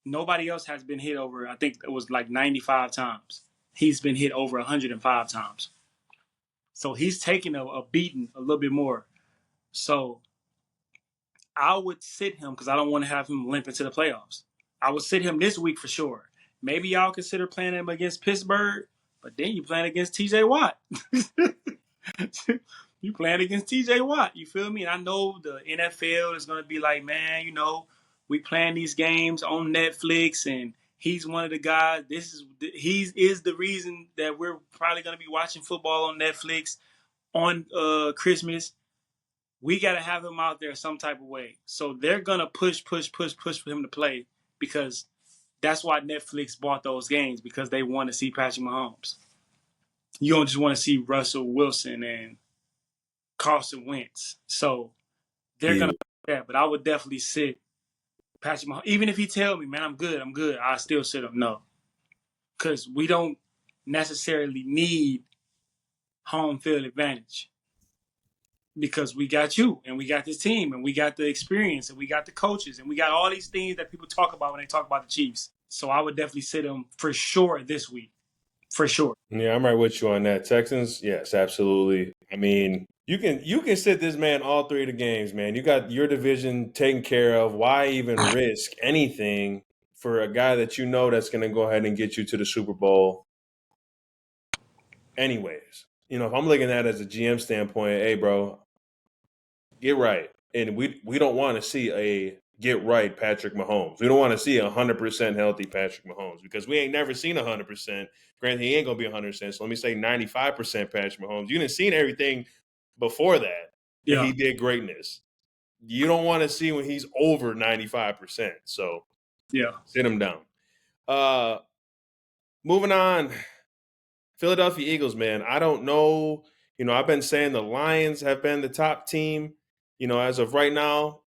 Nobody else has been hit over, I think it was like 95 times. He's been hit over 105 times. So he's taking a beating a little bit more. So I would sit him because I don't want to have him limp into the playoffs. I would sit him this week for sure. Maybe y'all consider playing him against Pittsburgh, but then you playing against TJ Watt. You playing against TJ Watt. You feel me? And I know the NFL is going to be like, man, you know, we playing these games on Netflix, and he's one of the guys. He is the reason that we're probably going to be watching football on Netflix on Christmas. We got to have him out there some type of way. So they're going to push for him to play because that's why Netflix bought those games, because they want to see Patrick Mahomes. You don't just want to see Russell Wilson and Carson Wentz. So they're going to do that. But I would definitely sit Patrick Mahomes. Even if he tell me, man, I'm good, I still sit him. No. Because we don't necessarily need home field advantage. Because we got you, and we got this team, and we got the experience, and we got the coaches, and we got all these things that people talk about when they talk about the Chiefs. So I would definitely sit them for sure this week. For sure. Yeah, I'm right with you on that. Texans, yes, absolutely. I mean, you can sit this man all 3 of the games, man. You got your division taken care of. Why even risk anything for a guy that you know that's going to go ahead and get you to the Super Bowl? Anyways, you know, if I'm looking at it as a GM standpoint, hey, bro, get right. And we don't want to see a get right Patrick Mahomes. We don't want to see 100% healthy Patrick Mahomes because we ain't never seen 100%. Granted, he ain't going to be 100%. So let me say 95% Patrick Mahomes. You didn't seen everything before that. Yeah. He did greatness. You don't want to see when he's over 95%. So yeah, sit him down. Moving on. Philadelphia Eagles, man. I don't know. You know, I've been saying the Lions have been the top team, you know, as of right now.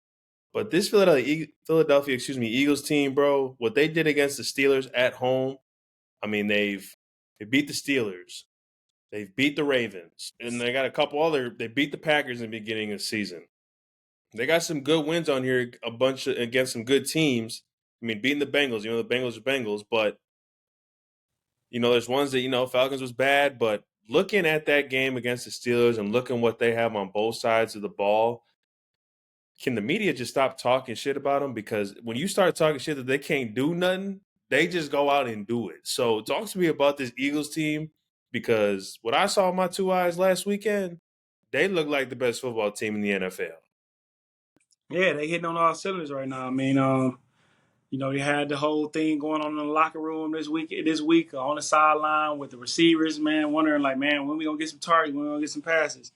But this Philadelphia Eagles team, bro, what they did against the Steelers at home, I mean, they beat the Steelers. They've beat the Ravens. And they got a couple they beat the Packers in the beginning of the season. They got some good wins on here, against some good teams. I mean, beating the Bengals, you know, the Bengals are Bengals, but you know, there's ones that, you know, Falcons was bad, but looking at that game against the Steelers and looking what they have on both sides of the ball, can the media just stop talking shit about them? Because when you start talking shit that they can't do nothing, they just go out and do it. So talk to me about this Eagles team because what I saw with my two eyes last weekend, they look like the best football team in the NFL. Yeah, they hitting on all cylinders right now. I mean, they had the whole thing going on in the locker room this week on the sideline with the receivers, man, wondering like, man, when we gonna get some targets, when we gonna get some passes.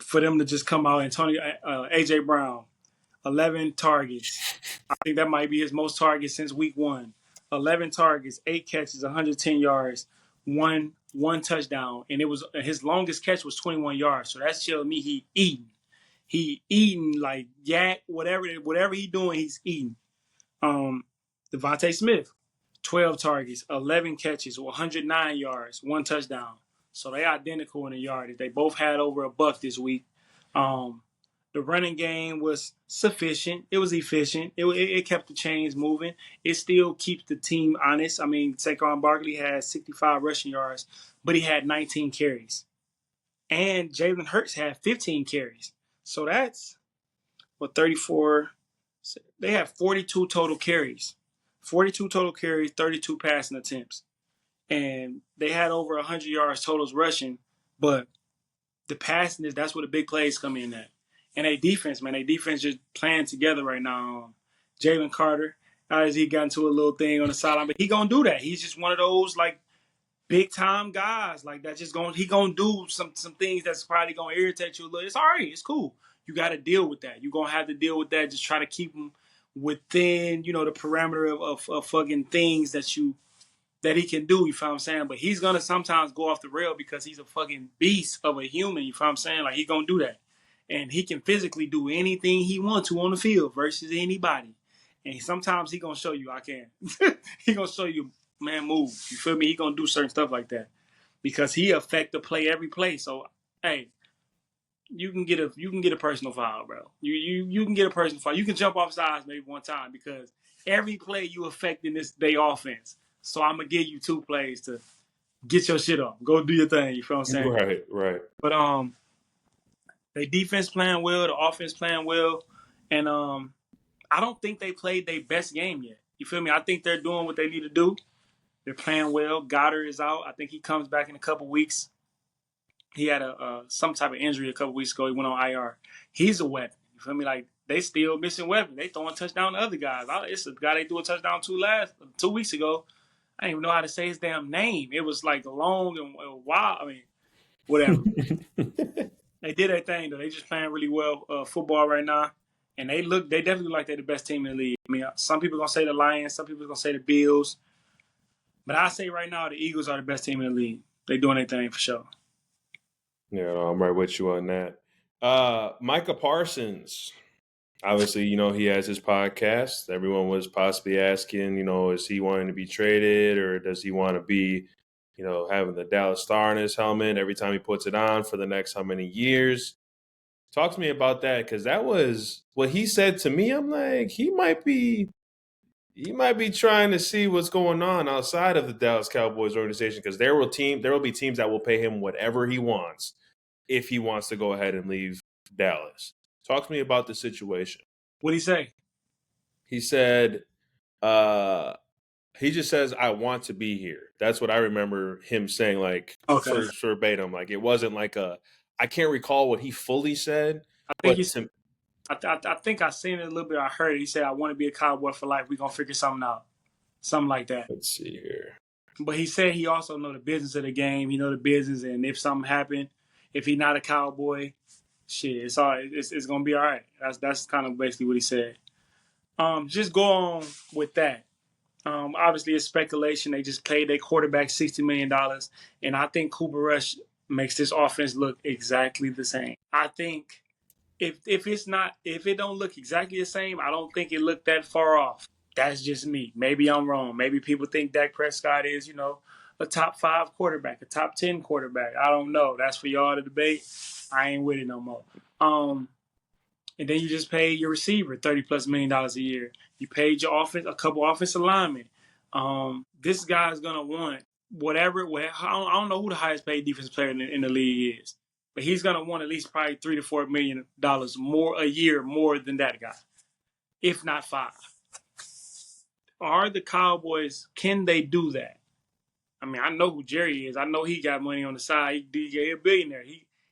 For them to just come out and AJ Brown, 11 targets. I think that might be his most targets since week 1. 11 targets, 8 catches, 110 yards, one touchdown, and it was his longest catch was 21 yards. So that's telling me he eating. He eating like yak, whatever he doing, he's eating. Devontae Smith, 12 targets, 11 catches, 109 yards, 1 touchdown. So they identical in the yardage. They both had over a buck this week. The running game was sufficient. It was efficient. It kept the chains moving. It still keeps the team honest. I mean, Saquon Barkley had 65 rushing yards, but he had 19 carries. And Jalen Hurts had 15 carries. So that's, 34. They had 42 total carries. 42 total carries, 32 passing attempts. And they had over 100 yards totals rushing, but the passing that's where the big plays come in at. And their defense just playing together right now. Jalen Carter, as he got into a little thing on the sideline, but he gonna do that. He's just one of those like big time guys like that. He gonna do some things that's probably gonna irritate you a little. It's all right. It's cool. You got to deal with that. You're gonna have to deal with that. Just try to keep him within the parameter of fucking things that he can do, you feel what I'm saying? But he's going to sometimes go off the rail because he's a fucking beast of a human, you feel what I'm saying? Like, he's going to do that. And he can physically do anything he wants to on the field versus anybody. And sometimes he going to show you, I can. He going to show you, man, move. You feel me? He going to do certain stuff like that because he affect the play every play. So, hey, you can get a personal foul, bro. You can get a personal foul. You can jump off sides maybe one time because every play you affect in this day offense. So I'm gonna give you 2 plays to get your shit off. Go do your thing. You feel what I'm saying? Right. But they defense playing well, the offense playing well, and I don't think they played their best game yet. You feel me? I think they're doing what they need to do. They're playing well. Goddard is out. I think he comes back in a couple weeks. He had some type of injury a couple weeks ago. He went on IR. He's a weapon. You feel me? Like, they still missing weapons. They throwing touchdown to other guys. It's a guy they threw a touchdown to 2 weeks ago. I didn't even know how to say his damn name. It was like long and wild. I mean, whatever. They did their thing though. They just playing really well football right now, and they definitely look like they're the best team in the league. I mean, some people gonna say the Lions, some people gonna say the Bills, but I say right now the Eagles are the best team in the league. They doing their thing for sure. Yeah, I'm right with you on that. Micah Parsons. Obviously, he has his podcast. Everyone was possibly asking, is he wanting to be traded or does he want to be, having the Dallas Star in his helmet every time he puts it on for the next how many years? Talk to me about that because that was what he said to me. I'm like, he might be trying to see what's going on outside of the Dallas Cowboys organization because there will be teams that will pay him whatever he wants if he wants to go ahead and leave Dallas. Talk to me about the situation. What'd he say? He said, he just says, I want to be here. That's what I remember him saying, like, Okay. verbatim. Like, it wasn't like I can't recall what he fully said. I think I seen it a little bit. I heard it. He said, I want to be a Cowboy for life. We're going to figure something out. Something like that. Let's see here. But he said he also know the business of the game. He know the business, and if something happened, if he not a Cowboy, shit, it's gonna be all right. That's kind of basically what he said. Just go on with that. Obviously, it's speculation. They just paid their quarterback $60 million, and I think Cooper Rush makes this offense look exactly the same. I think if it don't look exactly the same, I don't think it looked that far off. That's just me. Maybe I'm wrong. Maybe people think Dak Prescott is, a top 5 quarterback, a top 10 quarterback. I don't know. That's for y'all to debate. I ain't with it no more. And then you just pay your receiver $30+ million a year. You paid your offense, a couple offensive linemen. This guy's gonna want whatever. I don't know who the highest paid defensive player in the league is, but he's gonna want at least probably $3 to $4 million more a year, more than that guy, if not 5. Are the Cowboys? Can they do that? I mean, I know who Jerry is. I know he got money on the side. He a billionaire.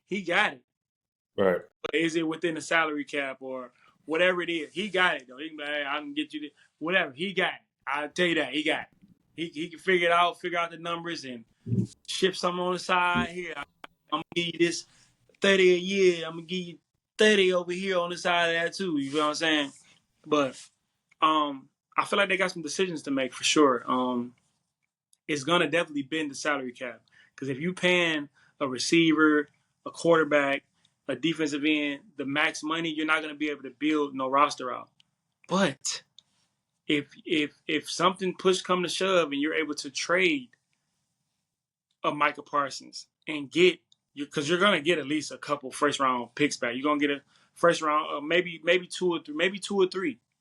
He got it. Right. But is it within the salary cap or whatever it is? He got it though. He can be like, hey, I can get you this. Whatever. He got it. I'll tell you that. He got it. He can figure it out, figure out the numbers, and ship something on the side. Here, I'm gonna give you this 30 a year. I'm gonna give you 30 over here on the side of that too. You know what I'm saying? But I feel like they got some decisions to make for sure. It's gonna definitely bend the salary cap because if you paying a receiver, a quarterback, a defensive end the max money, you're not gonna be able to build no roster out. But if something push come to shove and you're able to trade a Micah Parsons and get you because you're gonna get at least a couple first round picks back. You're gonna get a first round, maybe two or three,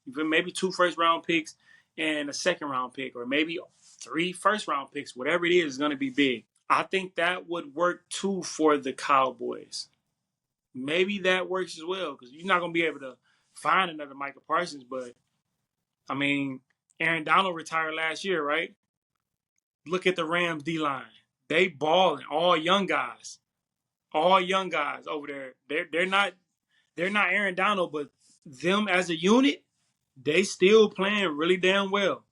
maybe two first round picks and a second round pick, or maybe three first round picks. Whatever it is gonna be big. I think that would work too for the Cowboys. Maybe that works as well because you're not gonna be able to find another Micah Parsons. But I mean, Aaron Donald retired last year, right? Look at the Rams D line. They balling, all young guys over there. They're not Aaron Donald, but them as a unit, they still playing really damn well.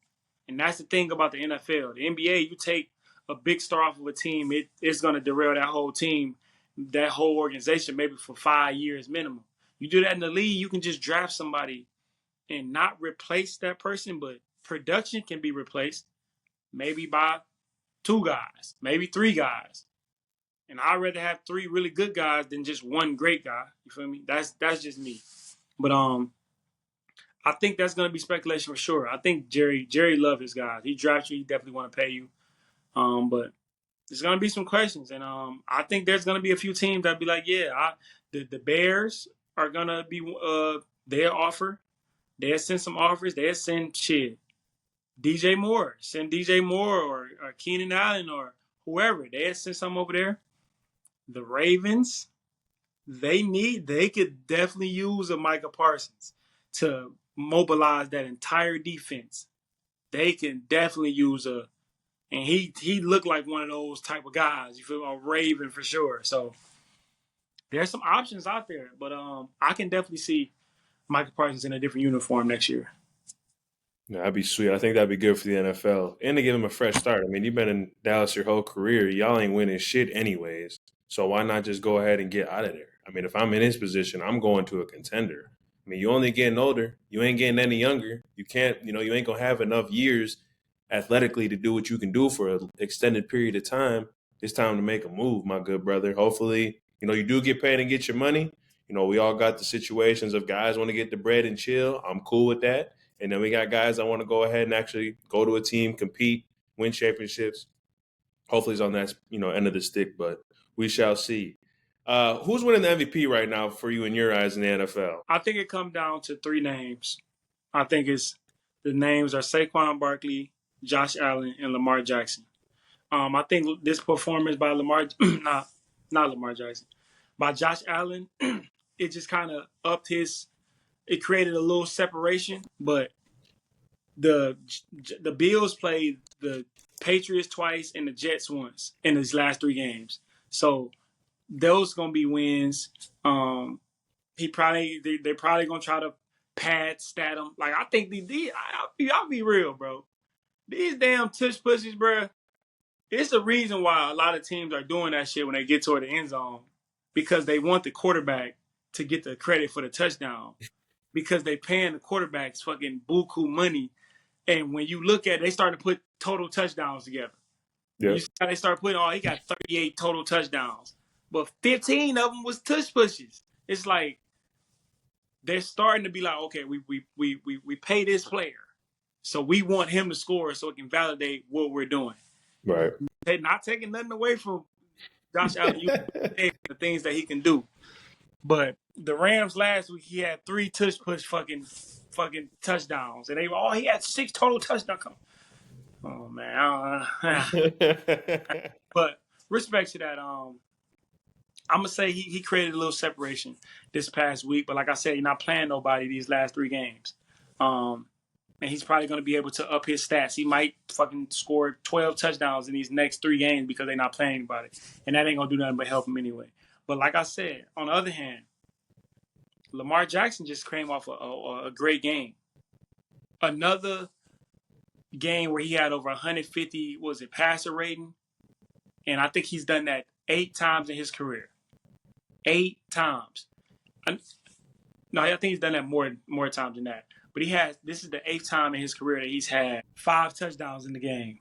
And that's the thing about the NFL. The NBA, you take a big star off of a team, it's going to derail that whole team, that whole organization, maybe for 5 years minimum. You do that in the league, you can just draft somebody and not replace that person, but production can be replaced maybe by 2 guys, maybe 3 guys. And I'd rather have 3 really good guys than just one great guy. You feel me? That's just me. But I think that's gonna be speculation for sure. I think Jerry loved his guys. He drafts you, he definitely want to pay you. But there's gonna be some questions, and I think there's gonna be a few teams that be like, yeah, the Bears are gonna be they'll offer, they'll send some offers, they'll send shit. DJ Moore, send DJ Moore or Keenan Allen or whoever, they'll send something over there. The Ravens, they could definitely use a Micah Parsons to mobilize that entire defense. They can definitely use and he looked like one of those type of guys. You feel a Raven for sure. So there's some options out there, but I can definitely see Micah Parsons in a different uniform next year. Yeah, that'd be sweet. I think that'd be good for the NFL and to give him a fresh start. I mean, you've been in Dallas your whole career. Y'all ain't winning shit anyways. So why not just go ahead and get out of there? I mean, if I'm in his position, I'm going to a contender. I mean, you only getting older. You ain't getting any younger. You can't, you ain't going to have enough years athletically to do what you can do for an extended period of time. It's time to make a move, my good brother. Hopefully, you do get paid and get your money. We all got the situations of guys want to get the bread and chill. I'm cool with that. And then we got guys that want to go ahead and actually go to a team, compete, win championships. Hopefully it's on that, end of the stick, but we shall see. Who's winning the MVP right now for you in your eyes in the NFL? I think it comes down to 3 names. I think the names are Saquon Barkley, Josh Allen, and Lamar Jackson. I think this performance by not Lamar Jackson, by Josh Allen, it just kind of upped it created a little separation, but the Bills played the Patriots twice and the Jets once in his last 3 games. So those gonna be wins. They're probably gonna try to stat him. Like I think I'll be real, bro. These damn tush pushes, bro. It's the reason why a lot of teams are doing that shit when they get toward the end zone because they want the quarterback to get the credit for the touchdown because they paying the quarterbacks fucking buku money. And when you look at it, they start to put total touchdowns together. Yeah. You see how they start putting, he got 38 total touchdowns. But 15 of them was tush pushes. It's like they're starting to be like, okay, we pay this player. So we want him to score so it can validate what we're doing. Right. They're not taking nothing away from Josh Allen, the things that he can do. But the Rams last week, he had 3 tush push fucking touchdowns. And he had 6 total touchdowns. Oh, man. But respect to that, I'm going to say he created a little separation this past week. But like I said, he's not playing nobody these last 3 games. and he's probably going to be able to up his stats. He might fucking score 12 touchdowns in these next 3 games because they're not playing anybody. And that ain't going to do nothing but help him anyway. But like I said, on the other hand, Lamar Jackson just came off a great game. Another game where he had over 150, passer rating? And I think he's done that 8 times in his career. 8 times. No, I think he's done that more times than that. But this is the 8th time in his career that he's had 5 touchdowns in the game.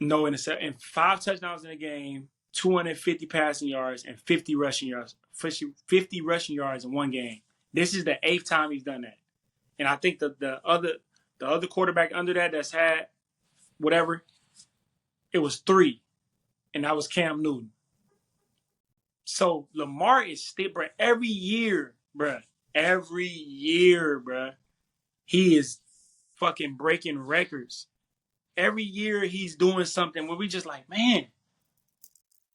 No intercept, and 5 touchdowns in the game, 250 passing yards, and 50 rushing yards. 50 rushing yards in one game. This is the 8th time he's done that. And I think the other quarterback under that's had whatever, it was 3. And that was Cam Newton. So Lamar is still, bro, every year, he is fucking breaking records. Every year he's doing something where we just like, man,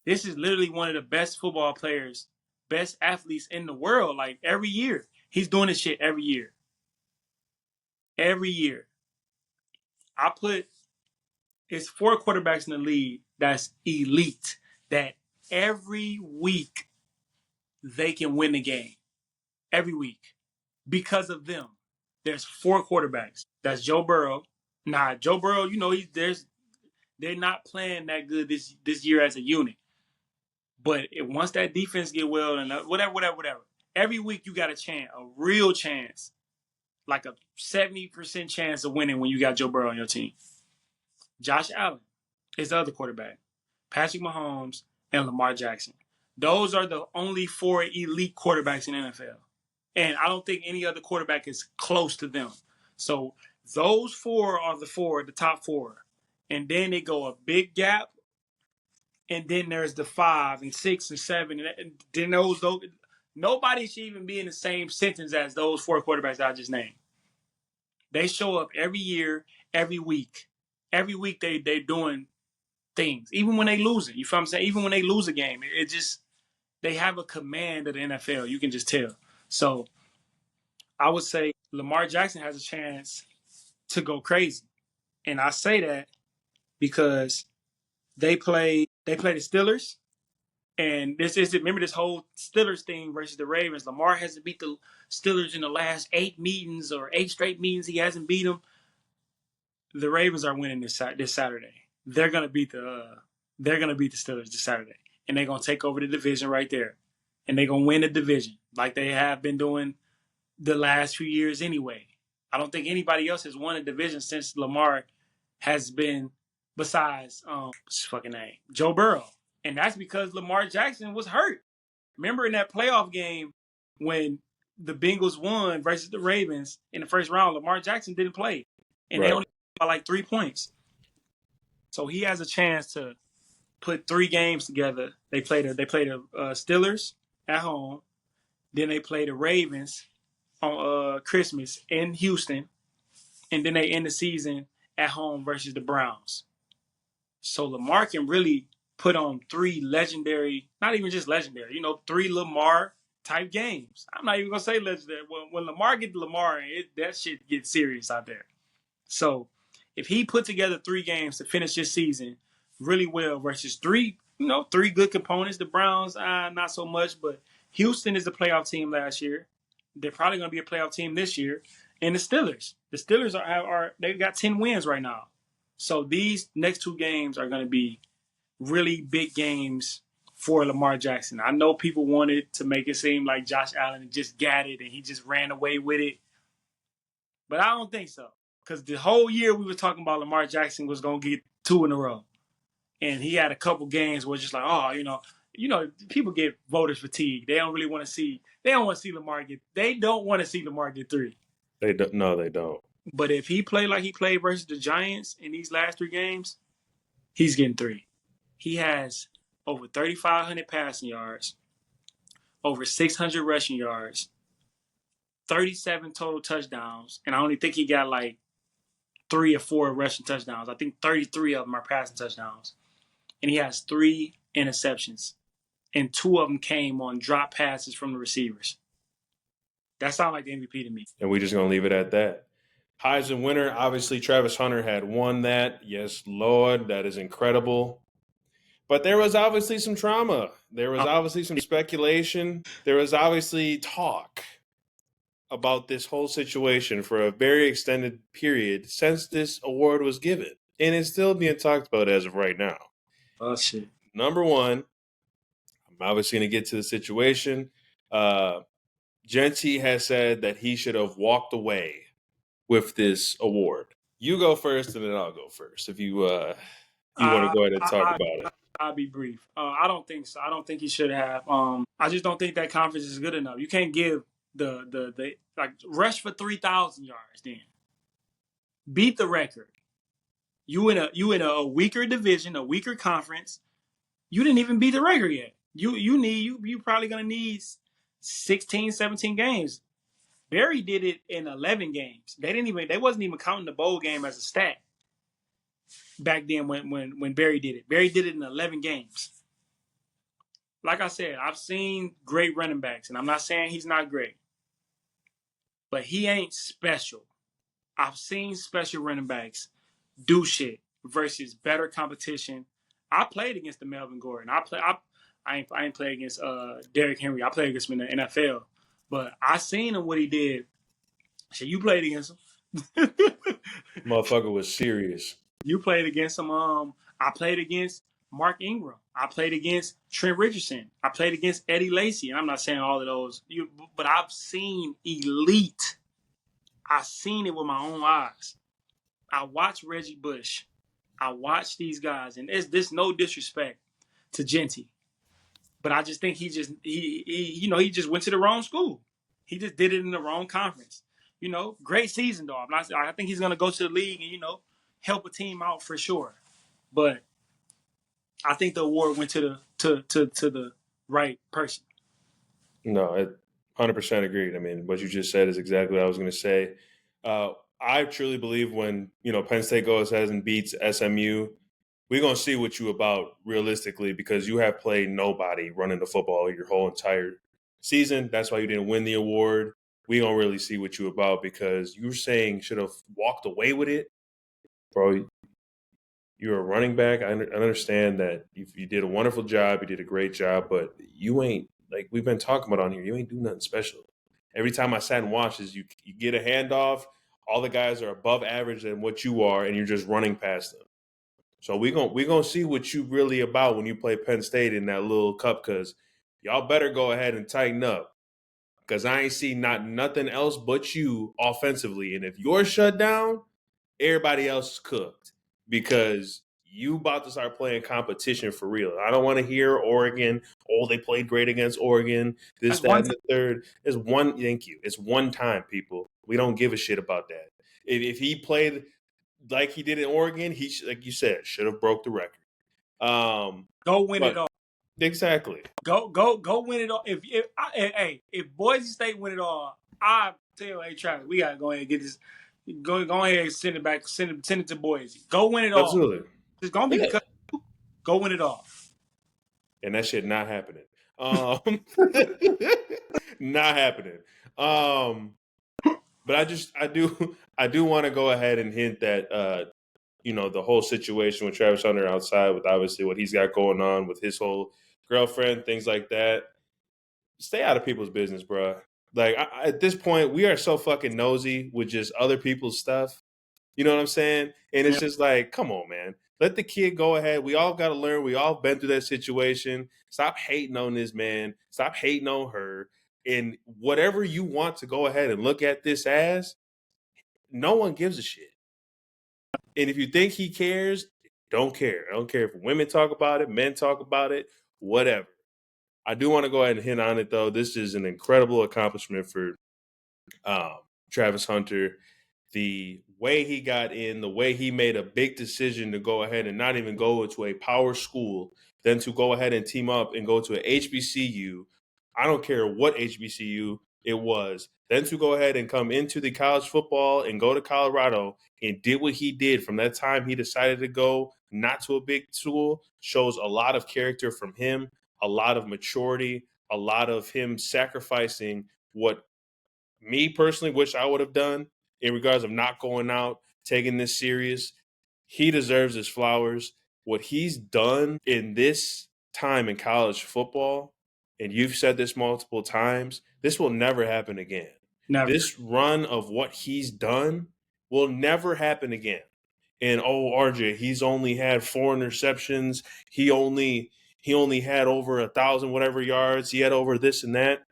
this is literally one of the best football players, best athletes in the world. Like every year. He's doing this shit every year. Every year. It's 4 quarterbacks in the league that's elite, that every week they can win the game. Every week. Because of them. There's 4 quarterbacks. That's Joe Burrow. Joe Burrow, they're not playing that good this year as a unit. But once that defense get well and whatever. Every week you got a chance, a real chance. Like a 70% chance of winning when you got Joe Burrow on your team. Josh Allen is the other quarterback. Patrick Mahomes and Lamar Jackson. Those are the only 4 elite quarterbacks in the NFL. And I don't think any other quarterback is close to them. So those 4 are the top 4. And then they go a big gap. And then there's the 5 and 6 and 7. And then those nobody should even be in the same sentence as those 4 quarterbacks that I just named. They show up every year, every week. Every week they're doing things. Even when they lose it. You feel what I'm saying? Even when they lose a game. They have a command of the NFL. You can just tell. So I would say Lamar Jackson has a chance to go crazy. And I say that because they play the Steelers. And remember this whole Steelers thing versus the Ravens. Lamar hasn't beat the Steelers in the last 8 meetings or 8 straight meetings. He hasn't beat them. The Ravens are winning this Saturday. They're gonna beat the Steelers this Saturday, and they're gonna take over the division right there, and they're gonna win the division like they have been doing the last few years anyway. I don't think anybody else has won a division since Lamar has been, besides what's his fucking name, Joe Burrow. And that's because Lamar Jackson was hurt. Remember in that playoff game when the Bengals won versus the Ravens in the first round, Lamar Jackson didn't play. And They only by like 3 points. So he has a chance to put 3 games together. They play the Steelers at home. Then they play the Ravens on Christmas in Houston. And then they end the season at home versus the Browns. So Lamar can really put on 3 legendary, not even just legendary, 3 Lamar type games. I'm not even going to say legendary. When Lamar gets Lamar, that shit gets serious out there. So if he put together 3 games to finish this season really well versus 3 good components, the Browns, not so much, but Houston is the playoff team last year. They're probably going to be a playoff team this year. And the Steelers they've got 10 wins right now. So these next 2 games are going to be really big games for Lamar Jackson. I know people wanted to make it seem like Josh Allen just got it and he just ran away with it. But I don't think so. Because the whole year we were talking about Lamar Jackson was going to get 2 in a row. And he had a couple games where just like, people get voters fatigue. They don't want to see Lamar get 3. They don't. No, they don't. But if he played like he played versus the Giants in these last 3 games, he's getting 3. He has over 3,500 passing yards, over 600 rushing yards, 37 total touchdowns, and I only think he got like 3 or 4 rushing touchdowns. I think 33 of them are passing touchdowns. And he has 3 interceptions, and 2 of them came on drop passes from the receivers. That sounds like the MVP to me. And we're just going to leave it at that. Heisman winner, obviously Travis Hunter had won that. Yes, Lord, that is incredible. But there was obviously some trauma. There was obviously some speculation. There was obviously talk about this whole situation for a very extended period since this award was given. And it's still being talked about as of right now. Oh, shit. Number one, I'm obviously going to get to the situation. Genty has said that he should have walked away with this award. You go first, and then I'll go first. If you want to go ahead and talk about it. I'll be brief. I don't think so. I don't think he should have. I just don't think that conference is good enough. You can't give the like rush for 3,000 yards. Then beat the record. You in a weaker division, a weaker conference. You didn't even beat the record yet. You probably gonna need 16, 17 games. Barry did it in 11 games. They wasn't even counting the bowl game as a stat back then when Barry did it. Barry did it in 11 games. Like I said, I've seen great running backs, and I'm not saying he's not great, but he ain't special. I've seen special running backs do shit versus better competition. I played against the Melvin Gordon. I ain't played against Derrick Henry. I played against him in the NFL, but I seen him what he did. So you played against him. Motherfucker was serious. You played against him. I played against Mark Ingram. I played against Trent Richardson. I played against Eddie Lacy. And I'm not saying all of those, but I've seen elite. I've seen it with my own eyes. I watched Reggie Bush. I watched these guys, and there's no disrespect to Genty, but I just think he just went to the wrong school. He just did it in the wrong conference. Great season though. I think he's gonna go to the league and help a team out for sure. But I think the award went to the right person. No, 100% agreed. I mean, what you just said is exactly what I was going to say. I truly believe when Penn State goes ahead and beats SMU, we're going to see what you about realistically because you have played nobody running the football your whole entire season. That's why you didn't win the award. We don't really see what you about because you're saying should have walked away with it, bro. You're a running back. I understand that you did a wonderful job. You did a great job, but you ain't, like we've been talking about on here, you ain't do nothing special. Every time I sat and watched is you get a handoff, all the guys are above average than what you are, and you're just running past them. So we're gonna see what you really about when you play Penn State in that little cup, because y'all better go ahead and tighten up. Because I ain't see nothing else but you offensively. And if you're shut down, everybody else is cooked. Because you about to start playing competition for real. I don't want to hear Oregon, they played great against Oregon, this, that, and the third. Thank you. It's one time, people. We don't give a shit about that. If he played like he did in Oregon, he, like you said, should have broke the record. Go win it all. Exactly. Go win it all. If Boise State win it all, I tell Travis, we gotta go ahead and get this. Go ahead and send it back. Send it to Boise. Go win it all. Absolutely. It's gonna be because go win it all. And that shit not happening. Not happening. But I do want to go ahead and hint that the whole situation with Travis Hunter outside, with obviously what he's got going on with his whole girlfriend, things like that. Stay out of people's business, bro. Like at this point, we are so fucking nosy with just other people's stuff. You know what I'm saying? And it's just like, come on, man. Let the kid go ahead. We all got to learn. We all been through that situation. Stop hating on this man. Stop hating on her. And whatever you want to go ahead and look at this as, no one gives a shit. And if you think he cares, don't care. I don't care if women talk about it, men talk about it, whatever. I do want to go ahead and hint on it, though. This is an incredible accomplishment for Travis Hunter. The way he got in, the way he made a big decision to go ahead and not even go into a power school, then to go ahead and team up and go to an HBCU. I don't care what HBCU it was. Then to go ahead and come into the college football and go to Colorado and did what he did from that time he decided to go not to a big school shows a lot of character from him, a lot of maturity, a lot of him sacrificing what me personally wish I would have done in regards of not going out, taking this serious. He deserves his flowers. What he's done in this time in college football, and you've said this multiple times, this will never happen again. Never. This run of what he's done will never happen again. And RJ, he's only had 4 interceptions. He only had over 1,000 whatever yards. He had over this and that.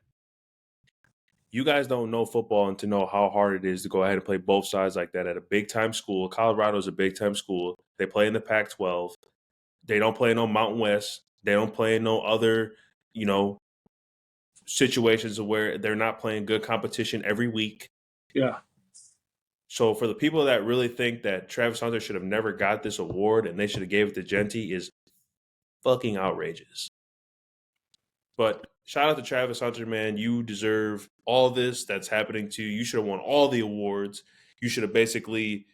You guys don't know football and to know how hard it is to go ahead and play both sides like that at a big time school. Colorado's a big time school. They play in the Pac-12. They don't play no Mountain West. They don't play no other, situations where they're not playing good competition every week. Yeah. So for the people that really think that Travis Hunter should have never got this award and they should have gave it to Genty is fucking outrageous. But shout out to Travis Hunter, man. You deserve all this that's happening to you. You should have won all the awards. You should have basically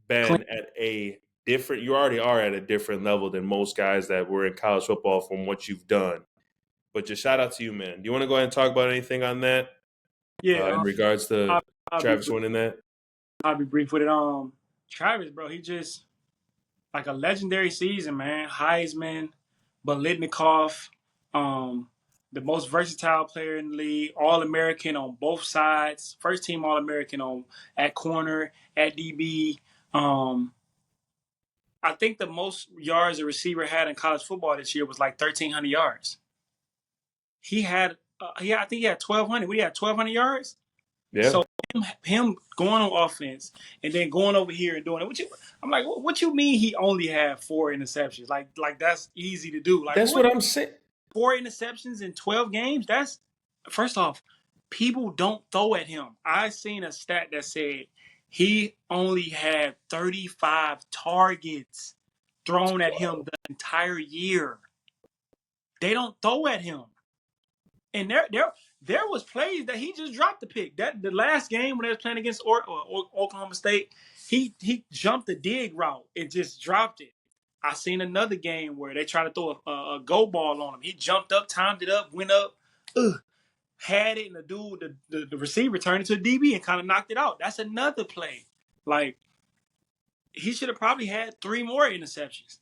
been at a different – you already are at a different level than most guys that were in college football from what you've done. But just shout out to you, man. Do you want to go ahead and talk about anything on that? Yeah. In regards to I'll Travis winning that? I'll be brief with it. Travis, bro, he just like a legendary season, man. Heisman, Bolitnikov, the most versatile player in the league, All-American on both sides, first team All-American at corner, at DB. I think the most yards a receiver had in college football this year was like 1,300 yards. He had, I think he had 1,200. We had 1,200 yards. Yeah. So him going on offense and then going over here and doing it. I'm like, what you mean he only had 4 interceptions? Like that's easy to do. Like that's what I'm saying. 4 interceptions in 12 games. That's first off, people don't throw at him. I seen a stat that said he only had 35 targets thrown at him the entire year. They don't throw at him. And there was plays that he just dropped the pick. That the last game when they was playing against Oklahoma State, he jumped the dig route and just dropped it. I seen another game where they tried to throw a go ball on him. He jumped up, timed it up, went up, had it, and the dude, the receiver turned into a DB and kind of knocked it out. That's another play. Like he should have probably had 3 more interceptions,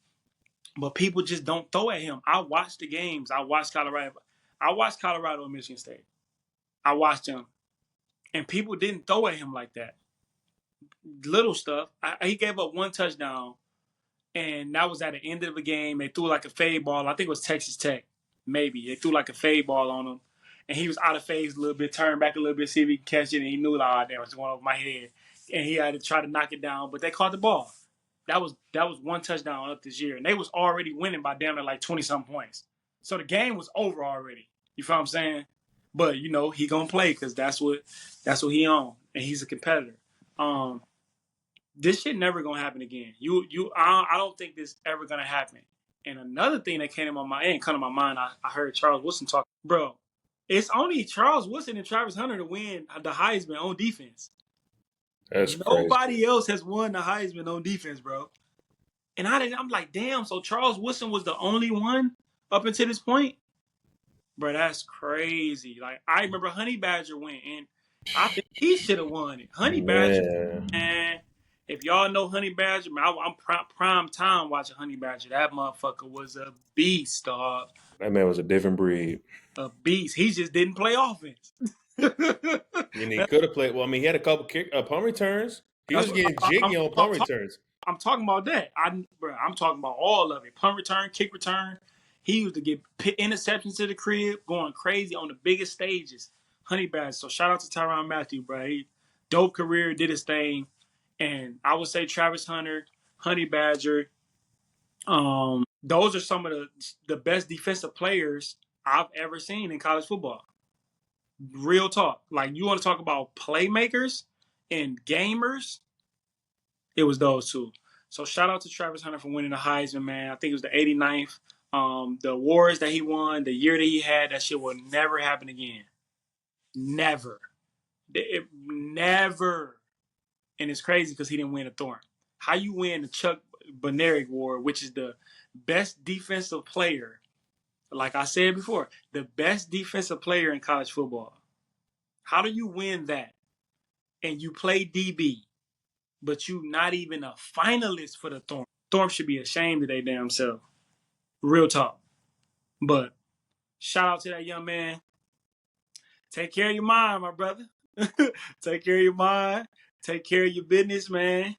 but people just don't throw at him. I watched the games. I watched Colorado and Michigan State. I watched them, and people didn't throw at him like that. Little stuff. He gave up 1 touchdown, and that was at the end of the game. They threw like a fade ball. I think it was Texas Tech. Maybe. They threw like a fade ball on him, and he was out of phase a little bit, turned back a little bit, see if he could catch it, and he knew, like, that was going over my head. And he had to try to knock it down, but they caught the ball. That was 1 touchdown up this year, and they was already winning by damn near like 20-something points. So the game was over already. You feel what I'm saying? But he gonna play because that's what he on, and he's a competitor. This shit never gonna happen again. I don't think this ever gonna happen. And another thing that came to my mind, I heard Charles Woodson talk. Bro, it's only Charles Woodson and Travis Hunter to win the Heisman on defense. That's Nobody crazy. else has won the Heisman on defense, bro. And I'm like, damn. So Charles Woodson was the only one up until this point. Bro, that's crazy. Like, I remember Honey Badger went, and I think he should have won it. Honey Badger, man. If y'all know Honey Badger, man, I'm prime time watching Honey Badger. That motherfucker was a beast, dog. That man was a different breed. A beast. He just didn't play offense. And he could have played. Well, I mean, he had a couple punt returns. He was getting jiggy on punt returns. I'm talking about that. I'm talking about all of it. Punt return, kick return. He used to get interceptions to the crib, going crazy on the biggest stages. Honey Badger. So shout out to Tyrann Mathieu, bro. He dope career, did his thing. And I would say Travis Hunter, Honey Badger. Those are some of the best defensive players I've ever seen in college football. Real talk. Like, you want to talk about playmakers and gamers, it was those two. So shout out to Travis Hunter for winning the Heisman, man. I think it was the 89th. The awards that he won, the year that he had, that shit will never happen again. Never. Never. And it's crazy because he didn't win a Thorne. How you win the Chuck Bednarik Award, which is the best defensive player, like I said before, the best defensive player in college football. How do you win that? and you play DB, but you not even a finalist for the Thorpe. Thorpe should be ashamed of their damn self. Real talk. But shout out to that young man. Take care of your mind, my brother. Take care of your mind. Take care of your business, man.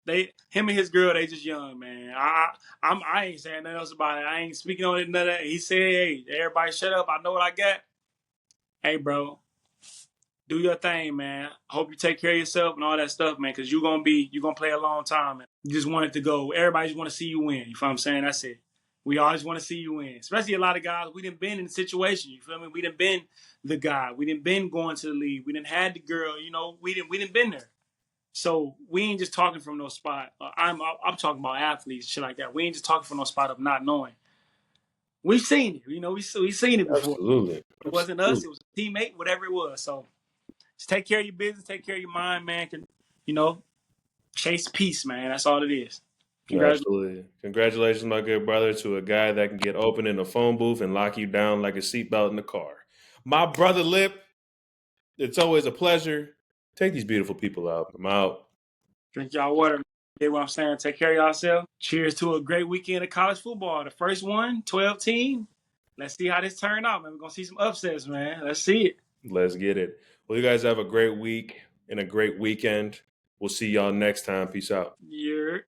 Him and his girl, they just young, man. I ain't saying nothing else about it. I ain't speaking on it. None of that. He said, "Hey, everybody, shut up. I know what I got." Hey, bro, do your thing, man. Hope you take care of yourself and all that stuff, man. Because you're gonna play a long time, man. You just want it to go. Everybody just want to see you win. You feel what I'm saying? That's it. We always want to see you win. Especially a lot of guys, we done been in the situation. You feel me? We done been the guy. We done been going to the league. We done had the girl. You know, we done been there. So we ain't just talking from no spot. I'm talking about athletes, shit like that. We ain't just talking from no spot of not knowing. We've seen it. You know, we've seen it before. Absolutely. It wasn't us. It was a teammate, whatever it was. So just take care of your business. Take care of your mind, man. You know, chase peace, man. That's all it is. Absolutely. Congratulations, my good brother, to a guy that can get open in a phone booth and lock you down like a seatbelt in the car. My brother Lip, it's always a pleasure. Take these beautiful people out. I'm out. Drink y'all water. You know what I'm saying? Take care of yourself. Cheers to a great weekend of college football. The first one, 12 team. Let's see how this turn out, man. We're going to see some upsets, man. Let's see it. Let's get it. Well, you guys have a great week and a great weekend. We'll see y'all next time. Peace out. Yeah.